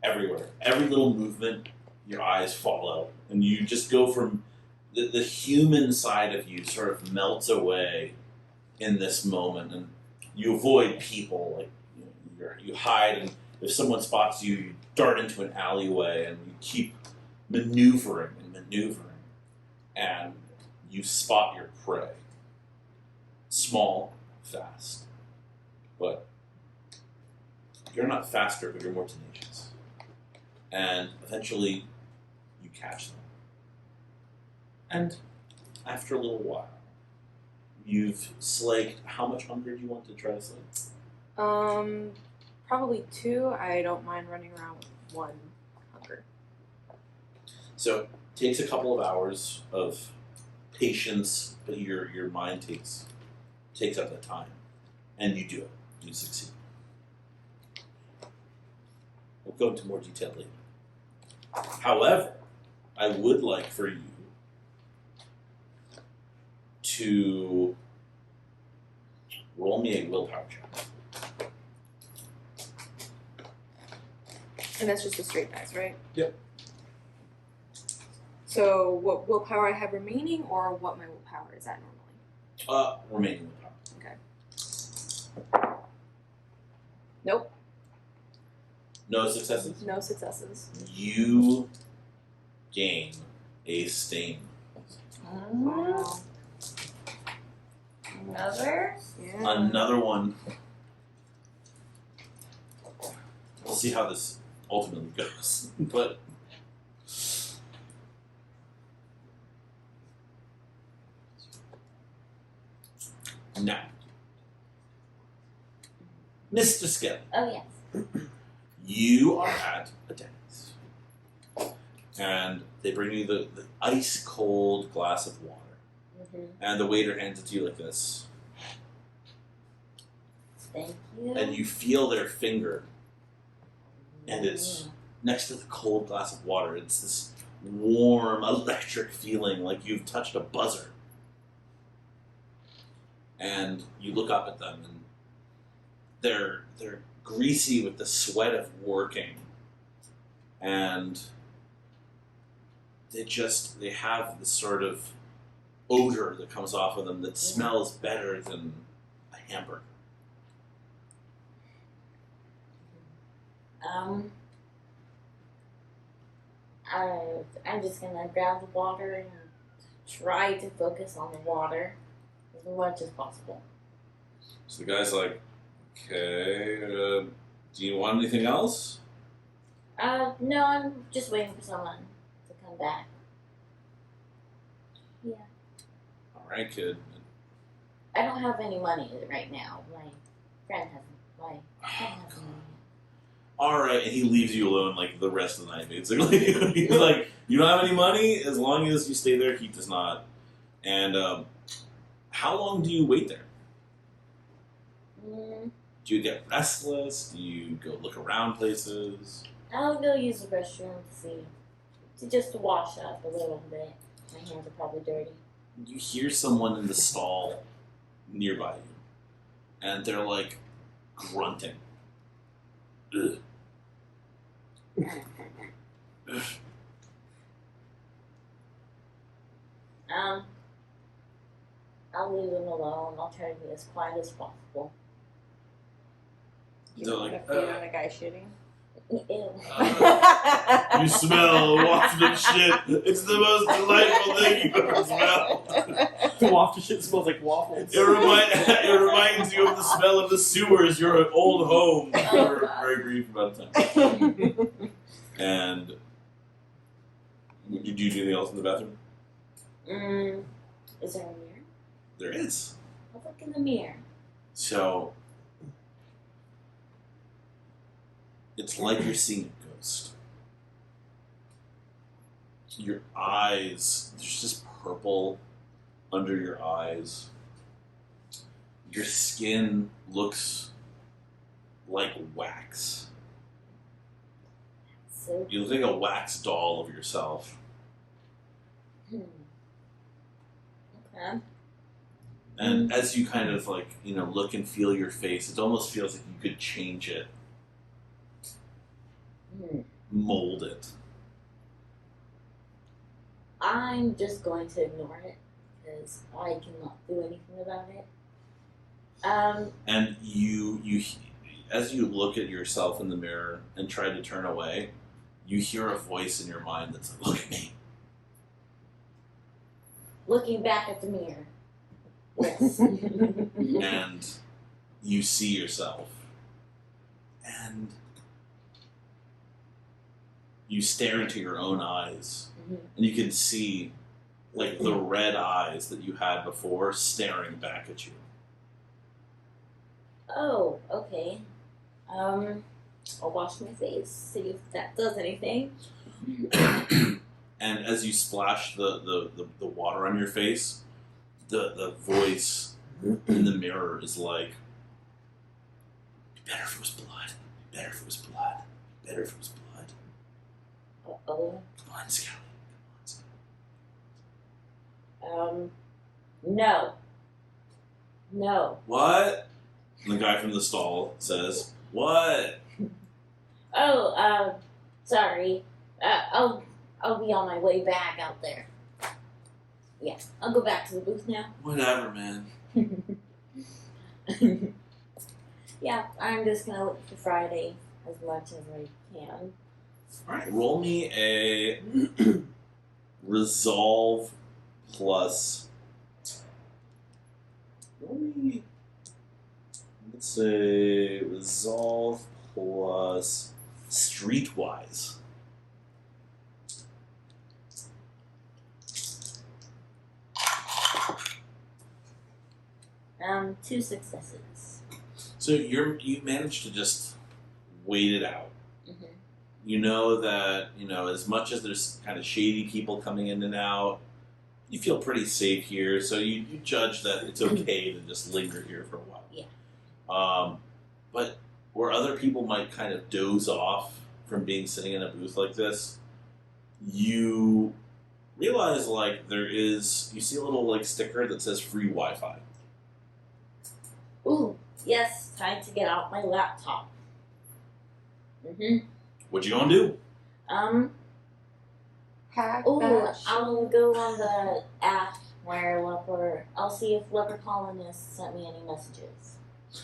everywhere. Every little movement, your eyes follow, and you just go from the human side of you sort of melts away in this moment, and you avoid people. Like you hide, and if someone spots you, you dart into an alleyway, and you keep maneuvering, and you spot your prey. Small, fast, but you're not faster, but you're more tenacious. And eventually, you catch them. And after a little while, you've slaked. How much hunger do you want to try to slake? Probably 2. I don't mind running around with 1 hunger. So it takes a couple of hours of patience, but your mind takes up the time, and you do it. You succeed. We'll go into more detail later. However, I would like for you to roll me a willpower check. And that's just a straight dice, right? Yep. So what willpower I have remaining, or what my willpower is at normally? Remaining willpower. Okay. Nope. No successes. No successes. You gain a stain. Wow. Another? Yeah. Another one. We'll see how this ultimately goes. But now, Mr. Skelly, Oh yes. you are at a dance. And they bring you the ice cold glass of water. Mm-hmm. And the waiter hands it to you like this. Thank you. And you feel their finger. And it's next to the cold glass of water. It's this warm, electric feeling like you've touched a buzzer. And you look up at them, and they're greasy with the sweat of working. And they have this sort of odor that comes off of them that smells better than a hamburger. I'm just gonna grab the water and try to focus on the water as much as possible. So the guy's like, okay, do you want anything else? No, I'm just waiting for someone to come back. Yeah. Alright, kid. I don't have any money right now. My friend hasn't. My friend hasn't money. Alright, and he leaves you alone like the rest of the night, basically. He's like, you don't have any money? As long as you stay there, he does not. And how long do you wait there? Do you get restless? Do you go look around places? I'll go use the restroom to wash up a little bit. My hands are probably dirty. You hear someone in the stall nearby you, and they're like grunting. Ugh. Ugh. I'll leave them alone. I'll try to be as quiet as possible. They're like, Feed on a guy shitting. Ew. you smell wafted shit. It's the most delightful thing you've ever smelled. The waffle shit smells like waffles. It reminds you of the smell of the sewers, your old home, for a very brief amount of time. And did you do anything else in the bathroom? Is there a mirror? There is. I'll look in the mirror. So it's like you're seeing a ghost. Your eyes, there's just purple under your eyes. Your skin looks like wax. So, You look like a wax doll of yourself. okay. And as you kind of like, look and feel your face, it almost feels like you could change it, mold it. I'm just going to ignore it because I cannot do anything about it. And you as you look at yourself in the mirror and try to turn away, you hear a voice in your mind that's like, look at me. Looking back at the mirror. Yes. And you see yourself. And you stare into your own eyes. And you can see like the red eyes that you had before staring back at you. Oh, okay. I'll wash my face, see if that does anything. And as you splash the water on your face, the voice in the mirror is like, better if it was blood. Better if it was blood. Better from his blood. Uh-oh. Come on, Skelly. No. No. What? And the guy from the stall says, what? Oh, sorry. I'll be on my way back out there. Yeah, I'll go back to the booth now. Whatever, man. Yeah, I'm just gonna look for Friday as much as I can. Alright, roll me a resolve plus. Let's say resolve plus streetwise. 2 successes. So you managed to just wait it out. Mm-hmm. You know that, as much as there's kind of shady people coming in and out, you feel pretty safe here, so you judge that it's okay to just linger here for a while. Yeah. But where other people might kind of doze off from being sitting in a booth like this, you realize you see a little sticker that says free Wi-Fi. Ooh, yes, time to get out my laptop. Mm-hmm. What you gonna do? Hack Ooh, that shit. I'll go on the app where I'll see if leper colonists sent me any messages.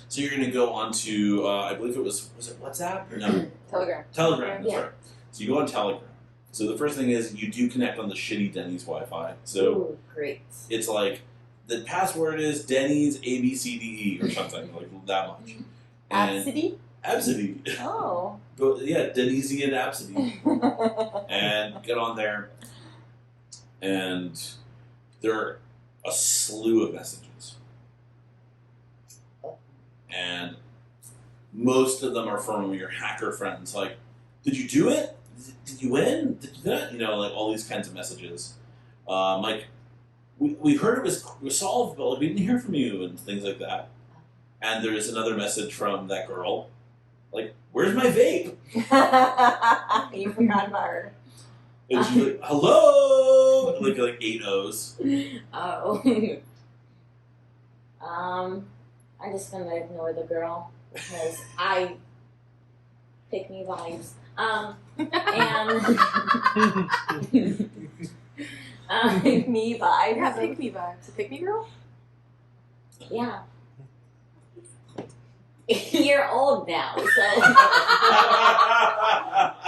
So you're gonna go onto, I believe was it WhatsApp? No, Telegram. Telegram. That's Yeah. right. So you go on Telegram. So the first thing is you do connect on the shitty Denny's Wi-Fi. So Ooh, great. it's the password is Denny's ABCDE or something that much. And Absidy? Absidy. Oh. But yeah, Dennysian Absidy. And get on there, and there are a slew of messages, and most of them are from your hacker friends. Did you do it? Did you win? Did you do that? All these kinds of messages. We heard it was solved, but we didn't hear from you, and things like that. And there's another message from that girl, where's my vape? You forgot about her. And she's like, hello! Like 8 O's. Oh. I'm just gonna ignore the girl because I pick me vibes. Pick me vibe. Yeah, pick me vibes. A pick me girl? Yeah. You're old now, so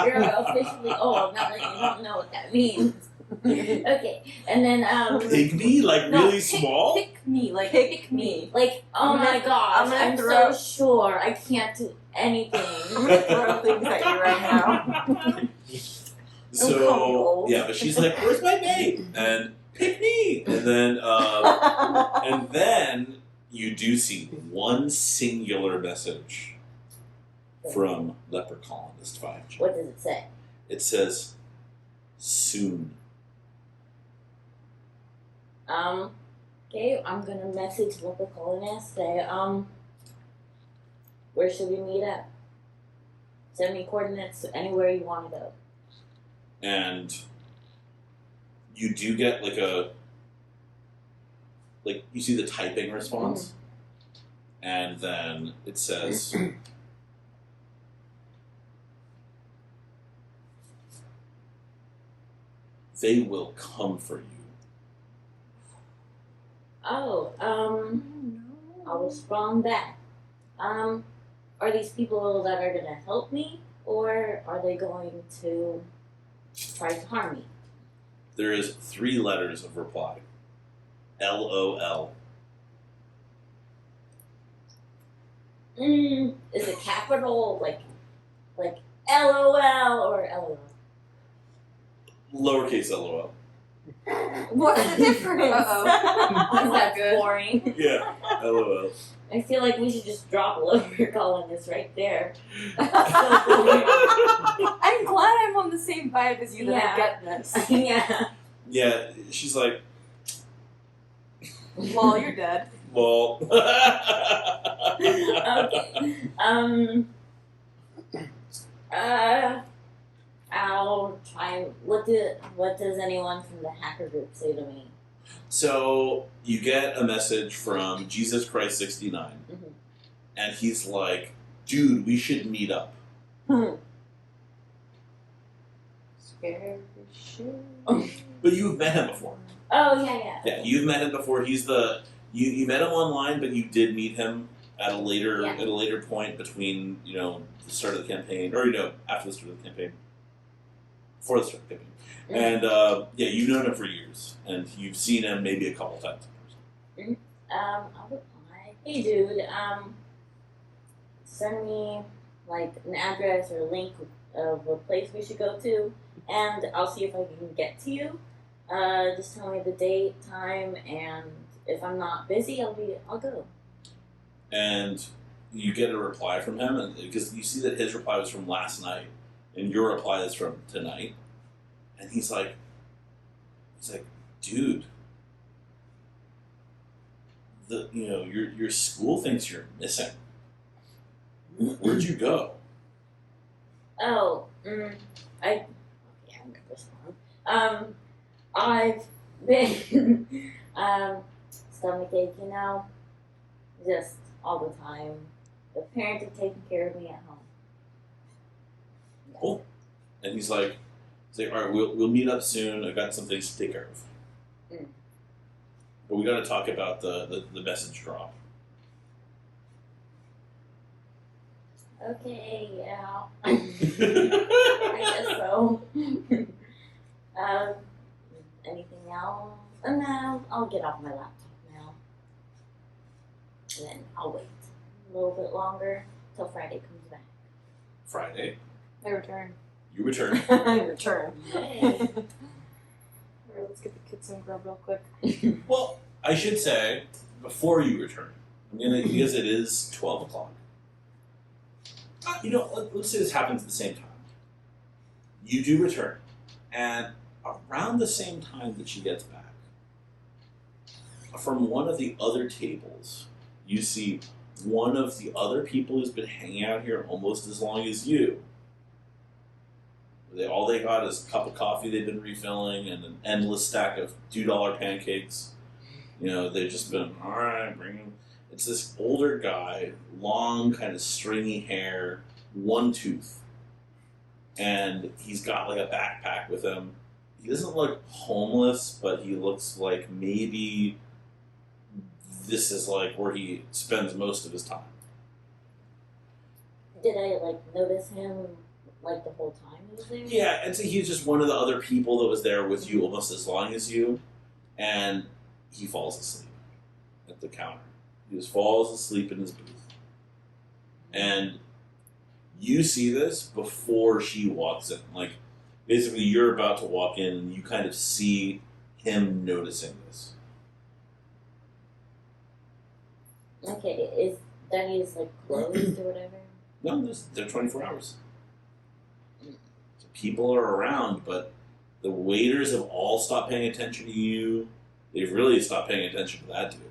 you're officially old now that you don't know what that means. Okay, and then Pygmy? Really small? Pick me, Pick me. oh I'm my gonna- gosh, I'm gonna I'm throw- so sure I can't do anything. I'm gonna throw things at you right now. So, yeah, but she's like, where's my vape? And pick me! And then you do see one singular message from Leper Colonist 5G. What does it say? It says, soon. Okay, I'm gonna message local colonists, say, where should we meet at? Send me coordinates to anywhere you want to go. And you do get you see the typing response, and then it says, they will come for you. Oh, I'll respond back. Are these people that are gonna help me, or are they going to try to harm me? There is 3 letters of reply. LOL. Is it capital, like LOL or LOL? Lowercase LOL. What's the difference? Uh-oh. Is that good. boring? Yeah, LOL. I feel like we should just drop Lover Colonist right there. I'm glad I'm on the same vibe as you that Yeah. I get this. Yeah. Yeah, she's like, Well, you're dead. well. Okay. I'll try. What does anyone from the hacker group say to me? So you get a message from Jesus Christ 69, Mhm. and he's like, "Dude, we should meet up." Scared as shit. But you've met him before. Oh yeah. Yeah, you've met him before. He's the you met him online, but you did meet him at a later point between the start of the campaign, or after the start of the campaign, before the start of the campaign. And you've known him for years, and you've seen him maybe a couple times in person. I'll reply. Hey, dude. Send me like an address or a link of a place we should go to, and I'll see if I can get to you. Just tell me the date, time, and if I'm not busy, I'll go. And you get a reply from him, and because you see that his reply was from last night, and your reply is from tonight, and he's like, dude, your school thinks you're missing. Where'd you go? Oh, I remember this one. I've been stomachache, just all the time. The parents are taking care of me at home. Cool. And he's like, all right, we'll meet up soon. I got some things to take care of. But we got to talk about the message drop. Okay, yeah. I guess so. Anything else? No, I'll get off my laptop now. And then I'll wait a little bit longer till Friday comes back. Friday, I return. you return. I return. Yay. Alright, let's get the kids some grub real quick. Well, I should say, before you return, because it is 12 o'clock. Let's say this happens at the same time. You do return, and around the same time that she gets back, from one of the other tables, you see one of the other people who's been hanging out here almost as long as you. All they got is a cup of coffee they've been refilling and an endless stack of $2 pancakes. They've just been, all right, bring them. It's this older guy, long, kind of stringy hair, one tooth. And he's got like a backpack with him. He doesn't look homeless, but he looks like maybe this is like where he spends most of his time. Did I notice him the whole time he was there? Yeah, I'd say he's just one of the other people that was there with you almost as long as you, and he falls asleep at the counter. He just falls asleep in his booth. And you see this before she walks in. Basically, you're about to walk in, and you kind of see him noticing this. Okay, is Daddy's closed or whatever? No, they're 24 hours. So people are around, but the waiters have all stopped paying attention to you. They've really stopped paying attention to that dude.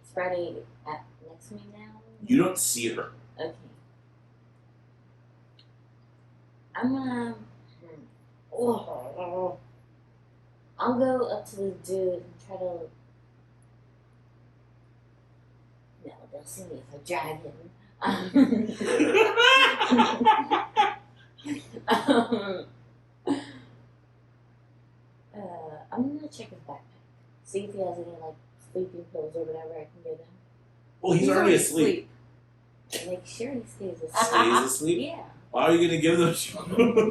Is Friday next to me now? You don't see her. Okay. I'm gonna. I'll go up to the dude and try to. No, they'll see me if I drag him. I'm gonna check his backpack. See if he has any sleeping pills or whatever I can give him. Well, he's already asleep. Make sure he stays asleep. Stays asleep? Yeah. Why are you going to give them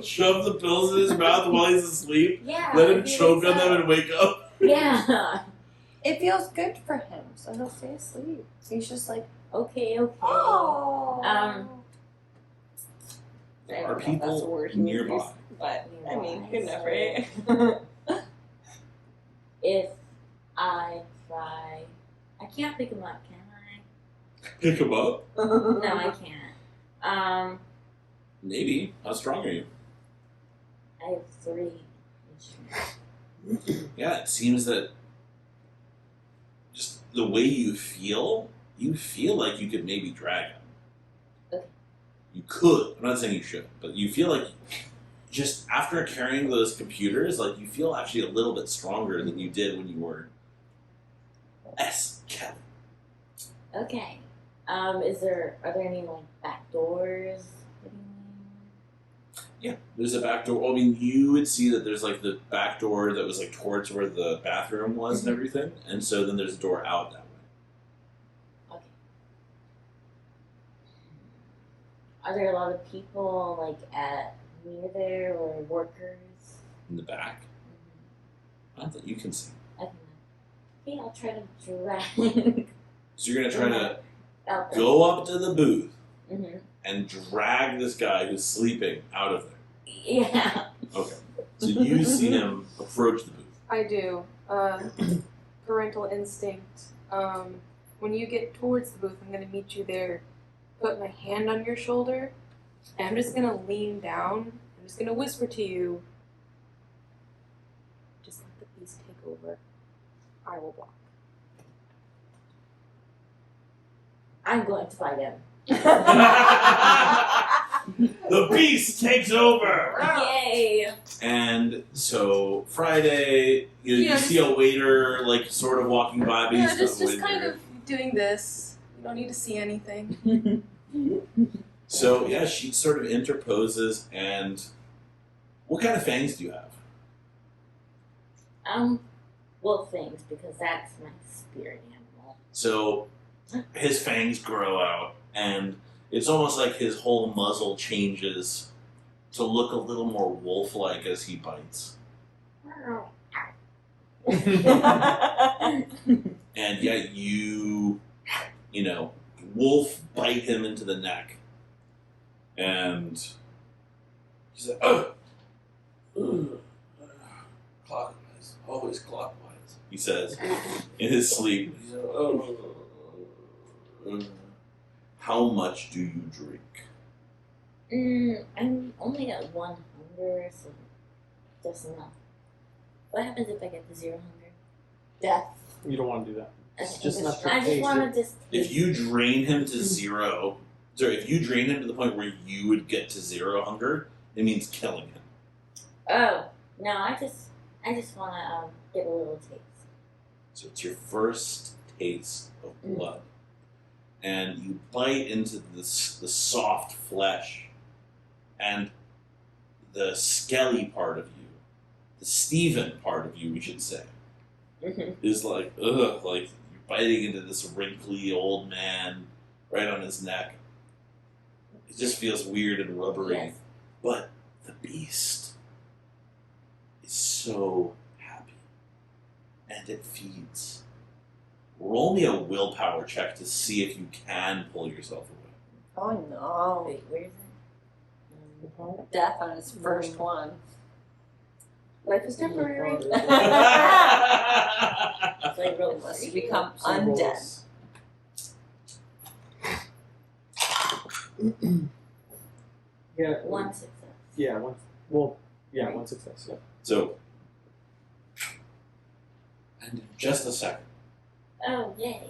shove the pills in his mouth while he's asleep? Yeah. Let him choke on them and wake up? Yeah. It feels good for him, so he'll stay asleep. He's just like, Okay. oh. There are people nearby. But I mean, good enough, right? If I try, I can't pick him up, can Pick him up? I? No, I can't. Maybe. How strong are you? I have 3 instruments. Yeah, it seems that just the way you feel like you could maybe drag him. You could. I'm not saying you should, but you feel like just after carrying those computers, like you feel actually a little bit stronger than you did when you were Kelly. Okay. Are there any like back doors? Yeah, there's a back door. I mean, you would see that there's like the back door that was like towards where the bathroom was and everything, and so then there's a door out that way. Okay. Are there a lot of people like near there or workers? In the back, not that you can see. Okay, I'll try to drag. So you're gonna try to out there. go up to the booth Mm-hmm. and drag this guy who's sleeping out of there. Yeah. Okay. So you see him approach the booth. I do. Parental instinct. When you get towards the booth, I'm going to meet you there. Put my hand on your shoulder, and I'm just going to lean down. I'm just going to whisper to you, just let the beast take over. I will block. I'm going to fight him. The beast takes over! Yay! And so Friday, you Yeah, see a waiter like sort of walking by, but Yeah, he's just not waiting kind there. of doing this. You don't need to see anything. So yeah, she sort of interposes. And what kind of fangs do you have? Wolf fangs, because that's my spirit animal. So his fangs grow out, and it's almost like his whole muzzle changes to look a little more wolf-like as he bites. And yeah, you know, wolf bite him into the neck, and he's like, clockwise, always clockwise, he says in his sleep. He's like, how much do you drink? I'm only at 1 hunger, so just enough. What happens if I get to 0 hunger? Death. You don't want to do that. It's Okay, just enough to I just taste want it. to just. If you drain him to 0, sorry, if you drain him to the point where you would get to 0 hunger, it means killing him. Oh no! I just want to get a little taste. So it's your first taste of blood. And you bite into the soft flesh, and the Skelly part of you, the Steven part of you, we should say, is like, ugh, like you're biting into this wrinkly old man right on his neck. It just feels weird and rubbery. Yes. But the beast is so happy, and it feeds. Roll me a willpower check to see if you can pull yourself away. Oh no. Wait, where is it? Death on his first one. Life is temporary. It's like real Unless you three. become So roll undead. this. Yeah. 1 success. Yeah. One. Well. Yeah. One success. Yeah. So, and in just a second, Yay!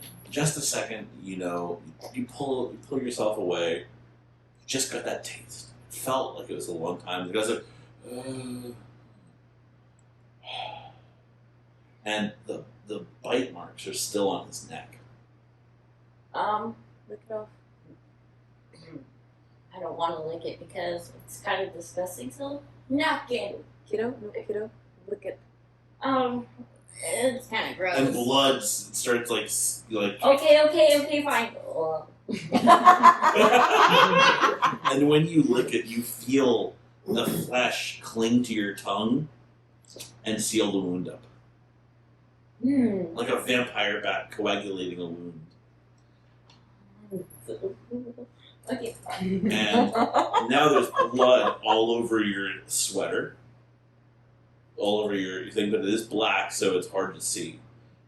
you know, you pull yourself away. You just got that taste. It felt like it was a long time. The guy's like, and the bite marks are still on his neck. Lick it off. I don't want to lick it because it's kind of disgusting. So not getting. Kiddo, no, kiddo. Lick it. It's kind of gross. And blood starts like Okay, fine. and when you lick it, you feel the flesh cling to your tongue and seal the wound up. Like a vampire bat coagulating a wound. Okay. And now there's blood all over your sweater. All over your thing, but it is black, so it's hard to see.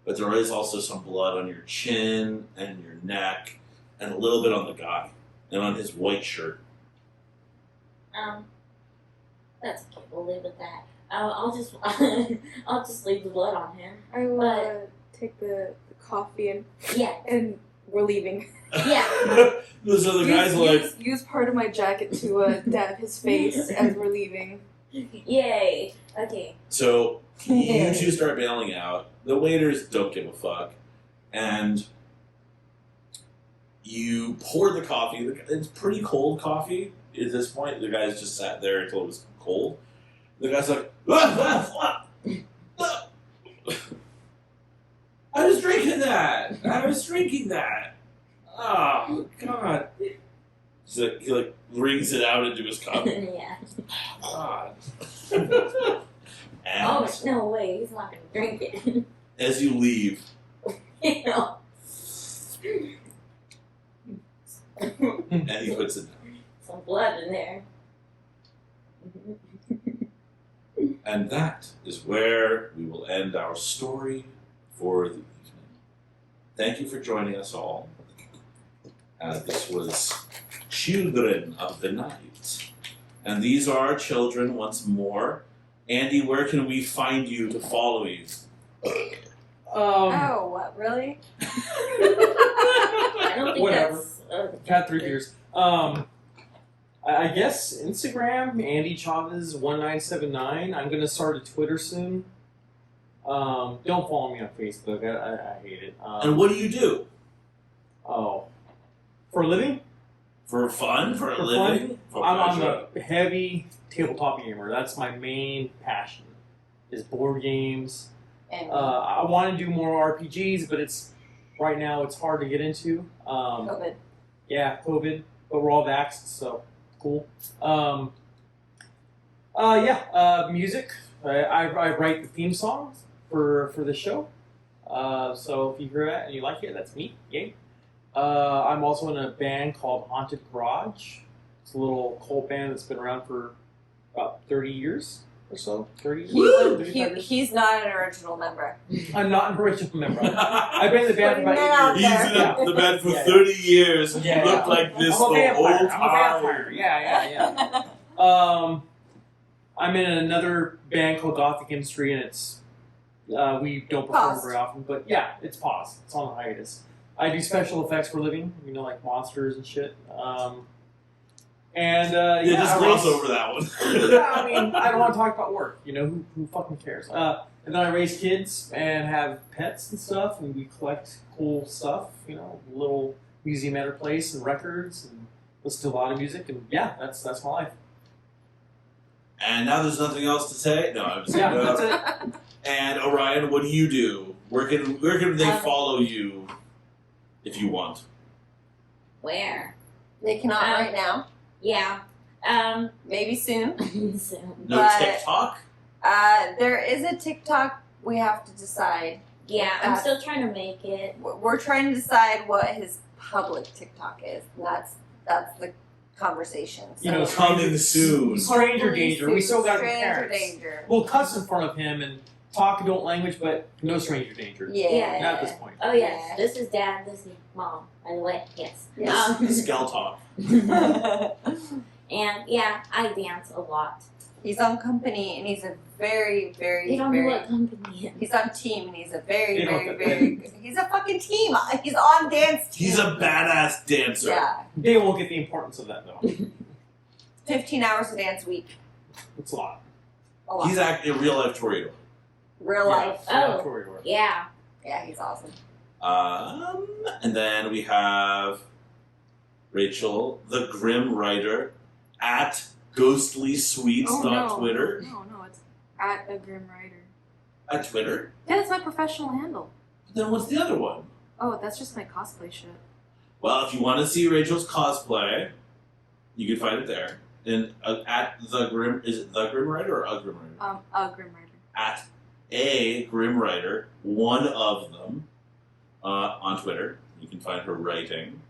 But there is also some blood on your chin and your neck, and a little bit on the guy, and on his white shirt. That's okay. We'll live with that. I'll just leave the blood on him. I will But- take the coffee Yeah. and we're leaving. Yeah. Those other guys are like, use part of my jacket to dab his face as we're leaving. Yay. Okay. so you two start bailing out. The waiters don't give a fuck. And you pour the coffee. It's pretty cold coffee at this point. The guys just sat there until it was cold. The guy's like, I was drinking that. Oh, God. He like wrings it out into his cup. Yeah. God. Oh, And no way. He's not going to drink it. as you leave, You know. and he puts it down. Some blood in there. And that is where we will end our story for the evening. Thank you for joining us all. This was Children of the Night. And these are our children once more. Andy, where can we find you to follow you? Oh, what, really? I don't think Whatever. that's. Had 3 beers. I guess Instagram, Andy Chavez 1979. I'm gonna start a Twitter soon. Don't follow me on Facebook. I hate it. And what do you do? Oh, for a living? For fun? For a For living? fun? For I'm pleasure? a heavy tabletop gamer. That's my main passion. Is board games. And I want to do more RPGs, but right now it's hard to get into. COVID. Yeah, COVID, but we're all vaxxed, so cool. Music. I write the theme songs for the show. So if you hear that and you like it, that's me. Yay. I'm also in a band called Haunted Garage. It's a little cult band that's been around for about 30 years or so. 30 years. 35 years. He's not an original member. I'm not an original member. I've been in the band for Putting that about 8 out years. He's in the band for Yeah. 30 years, and Yeah, you look yeah. like this I'm a the vampire. whole I'm a time. vampire. Yeah. I'm in another band called Gothic Industry, and it's we don't perform Paused. very often, but yeah, it's paused. It's on hiatus. I do special effects for a living, like monsters and shit. Just gloss over that one. I mean, I don't want to talk about work. Who fucking cares? And then I raise kids and have pets and stuff, and we collect cool stuff. Little museum at our place and records, and listen to a lot of music. And yeah, that's my life. And now there's nothing else to say? No, I'm just Yeah, that's it. And Orion, what do you do? Where can they Um, follow you if you want? Where? They cannot right now. Yeah. Maybe soon. Soon. No But- TikTok? There is a TikTok we have to decide. Yeah, I'm still trying to make it. We're trying to decide what his public TikTok is. And that's the conversation. So. Coming soon. Stranger Hopefully danger. We still got Stranger parents. danger. We'll cuss in front of him and talk adult language, but no stranger danger. Yeah. Not at this point. Oh, yes. Yeah. This is Dad. This is Mom. By the way, yes. Yes. Skell talk. And yeah, I dance a lot. He's on company, and he's a very, very, They don't know very. what company it is. He's on team, and he's a very, They don't very, get very good. He's a fucking team. He's on dance team. He's a badass dancer. Yeah. They won't get the importance of that, though. 15 hours a dance week. It's a lot. A lot. He's actually a real life tornado. Real life. Oh. Corridor. Yeah. Yeah, he's awesome. And then we have Rachel, the Grim Writer, at Ghostly Sweets on Twitter. No, it's at a Grim Writer. At Twitter? Yeah, that's my professional handle. Then what's the other one? Oh, that's just my cosplay shit. Well, if you want to see Rachel's cosplay, you can find it there. And at the Grim, is it the Grim Writer or a Grim Writer? A Grim Writer. At a Grim Writer, one of them, on Twitter. You can find her writing.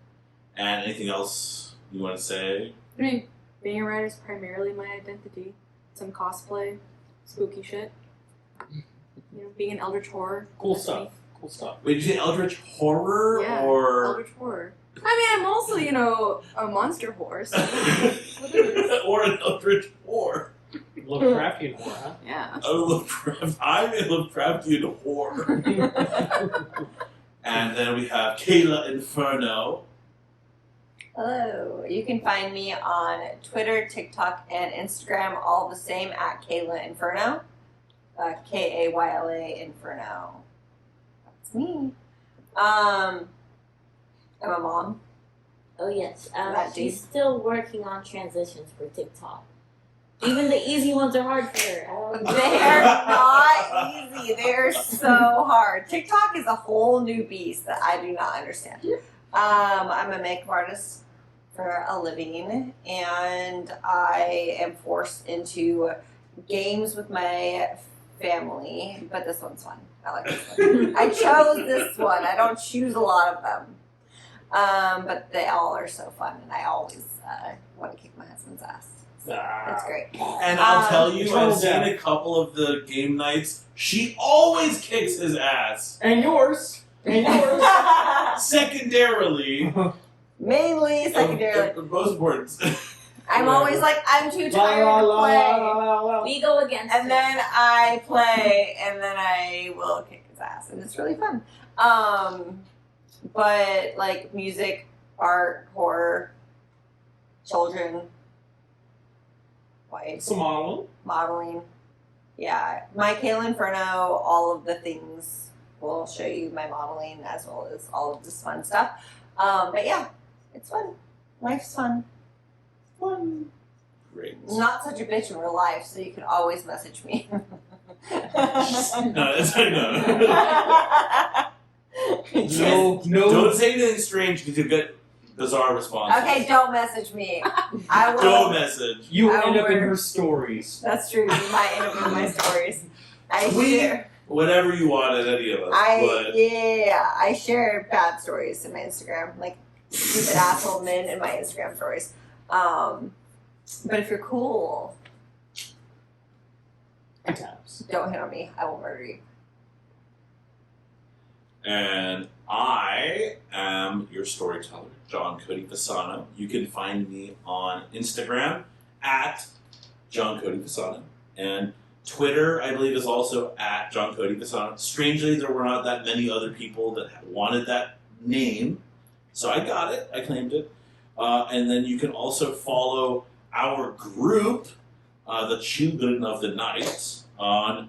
And anything else you want to say? I mean, being a writer is primarily my identity. Some cosplay, spooky shit. Being an eldritch horror. Cool that's stuff. me. Cool stuff. Wait, did you say Eldritch Horror Yeah, or eldritch horror. I mean, I'm also, a monster horror, so what it is. or an Eldritch Whore? Lovecraftian horror, huh? Yeah. I'm a Lovecraftian whore. And then we have Kayla Inferno. Hello. You can find me on Twitter, TikTok, and Instagram, all the same at Kayla Inferno. Kayla Inferno. That's me. I'm a mom. Oh yes, That she's dude. still working on transitions for TikTok. Even the easy ones are hard for her. I don't know. They are not easy. They are so hard. TikTok is a whole new beast that I do not understand. I'm a makeup artist for a living, and I am forced into games with my family, but this one's fun. I like this one. I chose this one. I don't choose a lot of them. But they all are so fun, and I always want to kick my husband's ass. So that's great. And I'll tell you, Control I've seen that. a couple of the game nights. She always kicks his ass. And yours. And yours. Secondarily, Mainly, secondarily. most important. I'm always like, I'm too tired to play. We go against And it. then I play, and then I will kick his ass, and it's really fun. But like music, art, horror, children, white, Some modeling. modeling. Yeah, my Kayla Inferno, all of the things will show you my modeling as well as all of this fun stuff. But yeah, it's fun. Life's fun. Fun. Great. Not such a bitch in real life, so you can always message me. No, it's no. No, no. Don't say anything strange because you get bizarre responses. Okay, don't message me. I will. Don't message. You I end up in will- her stories. That's true. You might end up in my stories. I Tweet share. whatever you want at any of us. I share bad stories in my Instagram, like stupid asshole men in my Instagram stories. But if you're cool, Good times. don't hit on me. I will murder you. And I am your storyteller, John Cody Fasano. You can find me on Instagram at John Cody Fasano. And Twitter, I believe, is also at John Cody Fasano. Strangely, there were not that many other people that wanted that name. So I got it. I claimed it. And then you can also follow our group, the Children of the Night, on at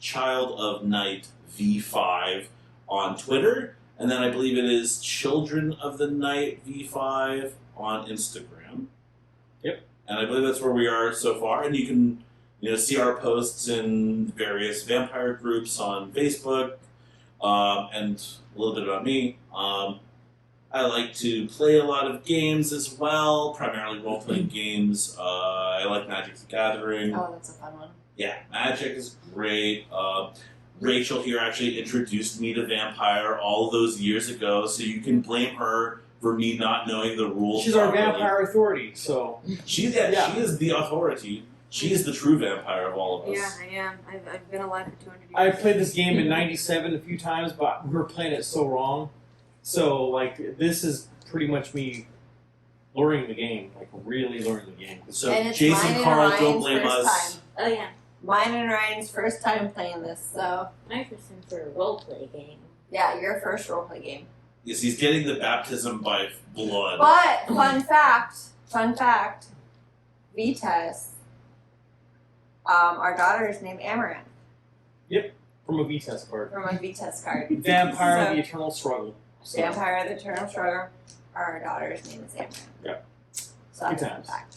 Child of Night V5 on Twitter, and then I believe it is Children of the Night V5 on Instagram. Yep. And I believe that's where we are so far. And you can, see our posts in various vampire groups on Facebook, and a little bit about me. I like to play a lot of games as well, primarily role-playing games. I like Magic the Gathering. Oh, that's a fun one. Yeah, Magic is great. Rachel here actually introduced me to Vampire all those years ago, so you can blame her for me not knowing the rules. She's our properly. vampire authority, so. She Yeah. is the authority. She is the true vampire of all of us. Yeah, I am. I've been alive for 200 years. I played this game in '97 a few times, but we were playing it so wrong. So, this is pretty much me learning the game, really learning the game. So And it's Jason, mine and Carl, don't Ryan's blame first us. time. Oh yeah, Mine and Ryan's first time playing this, so my first time for a roleplay game. yeah, your first roleplay game. Yes, he's getting the baptism by blood. But fun fact, Vitas, our daughter is named Amaranth From a V-test card. from a Vitas card. Vampire So- of the Eternal Struggle. So, Vampire of the Eternal Struggle. Our daughter's name is Amaranth. Yep. So that's Good a fun times. fact.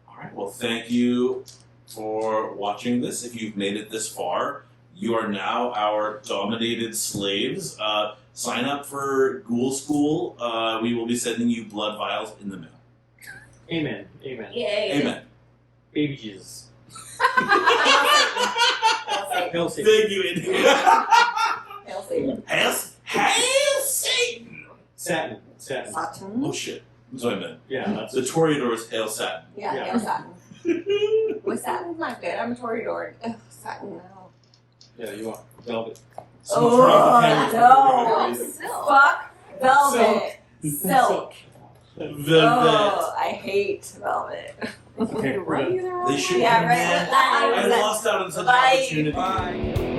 All right. Well, thank you for watching this. If you've made it this far, you are now our dominated slaves. Sign up for Ghoul School. We will be sending you blood vials in the mail. Amen. Amen. Yay! Amen. Baby Jesus. Hail Hail Satan. Thank you, Indy. Satan. Hail Satan! Satin. Satin. Satan. Oh shit. That's what I meant. Yeah, that's The Toreador is Hail Satin. Yeah, Yeah. Hail Satin. Well, Satin's not good. I'm a Toreador. Ugh, Satin, no. Yeah, you are. Velvet. Oh, Oh, no. silk. Fuck velvet. Silk. Velvet. Oh, I hate velvet. Okay, we're done. They should Yeah, be right. mad. That I was it. lost out on such an Bye. opportunity. Bye.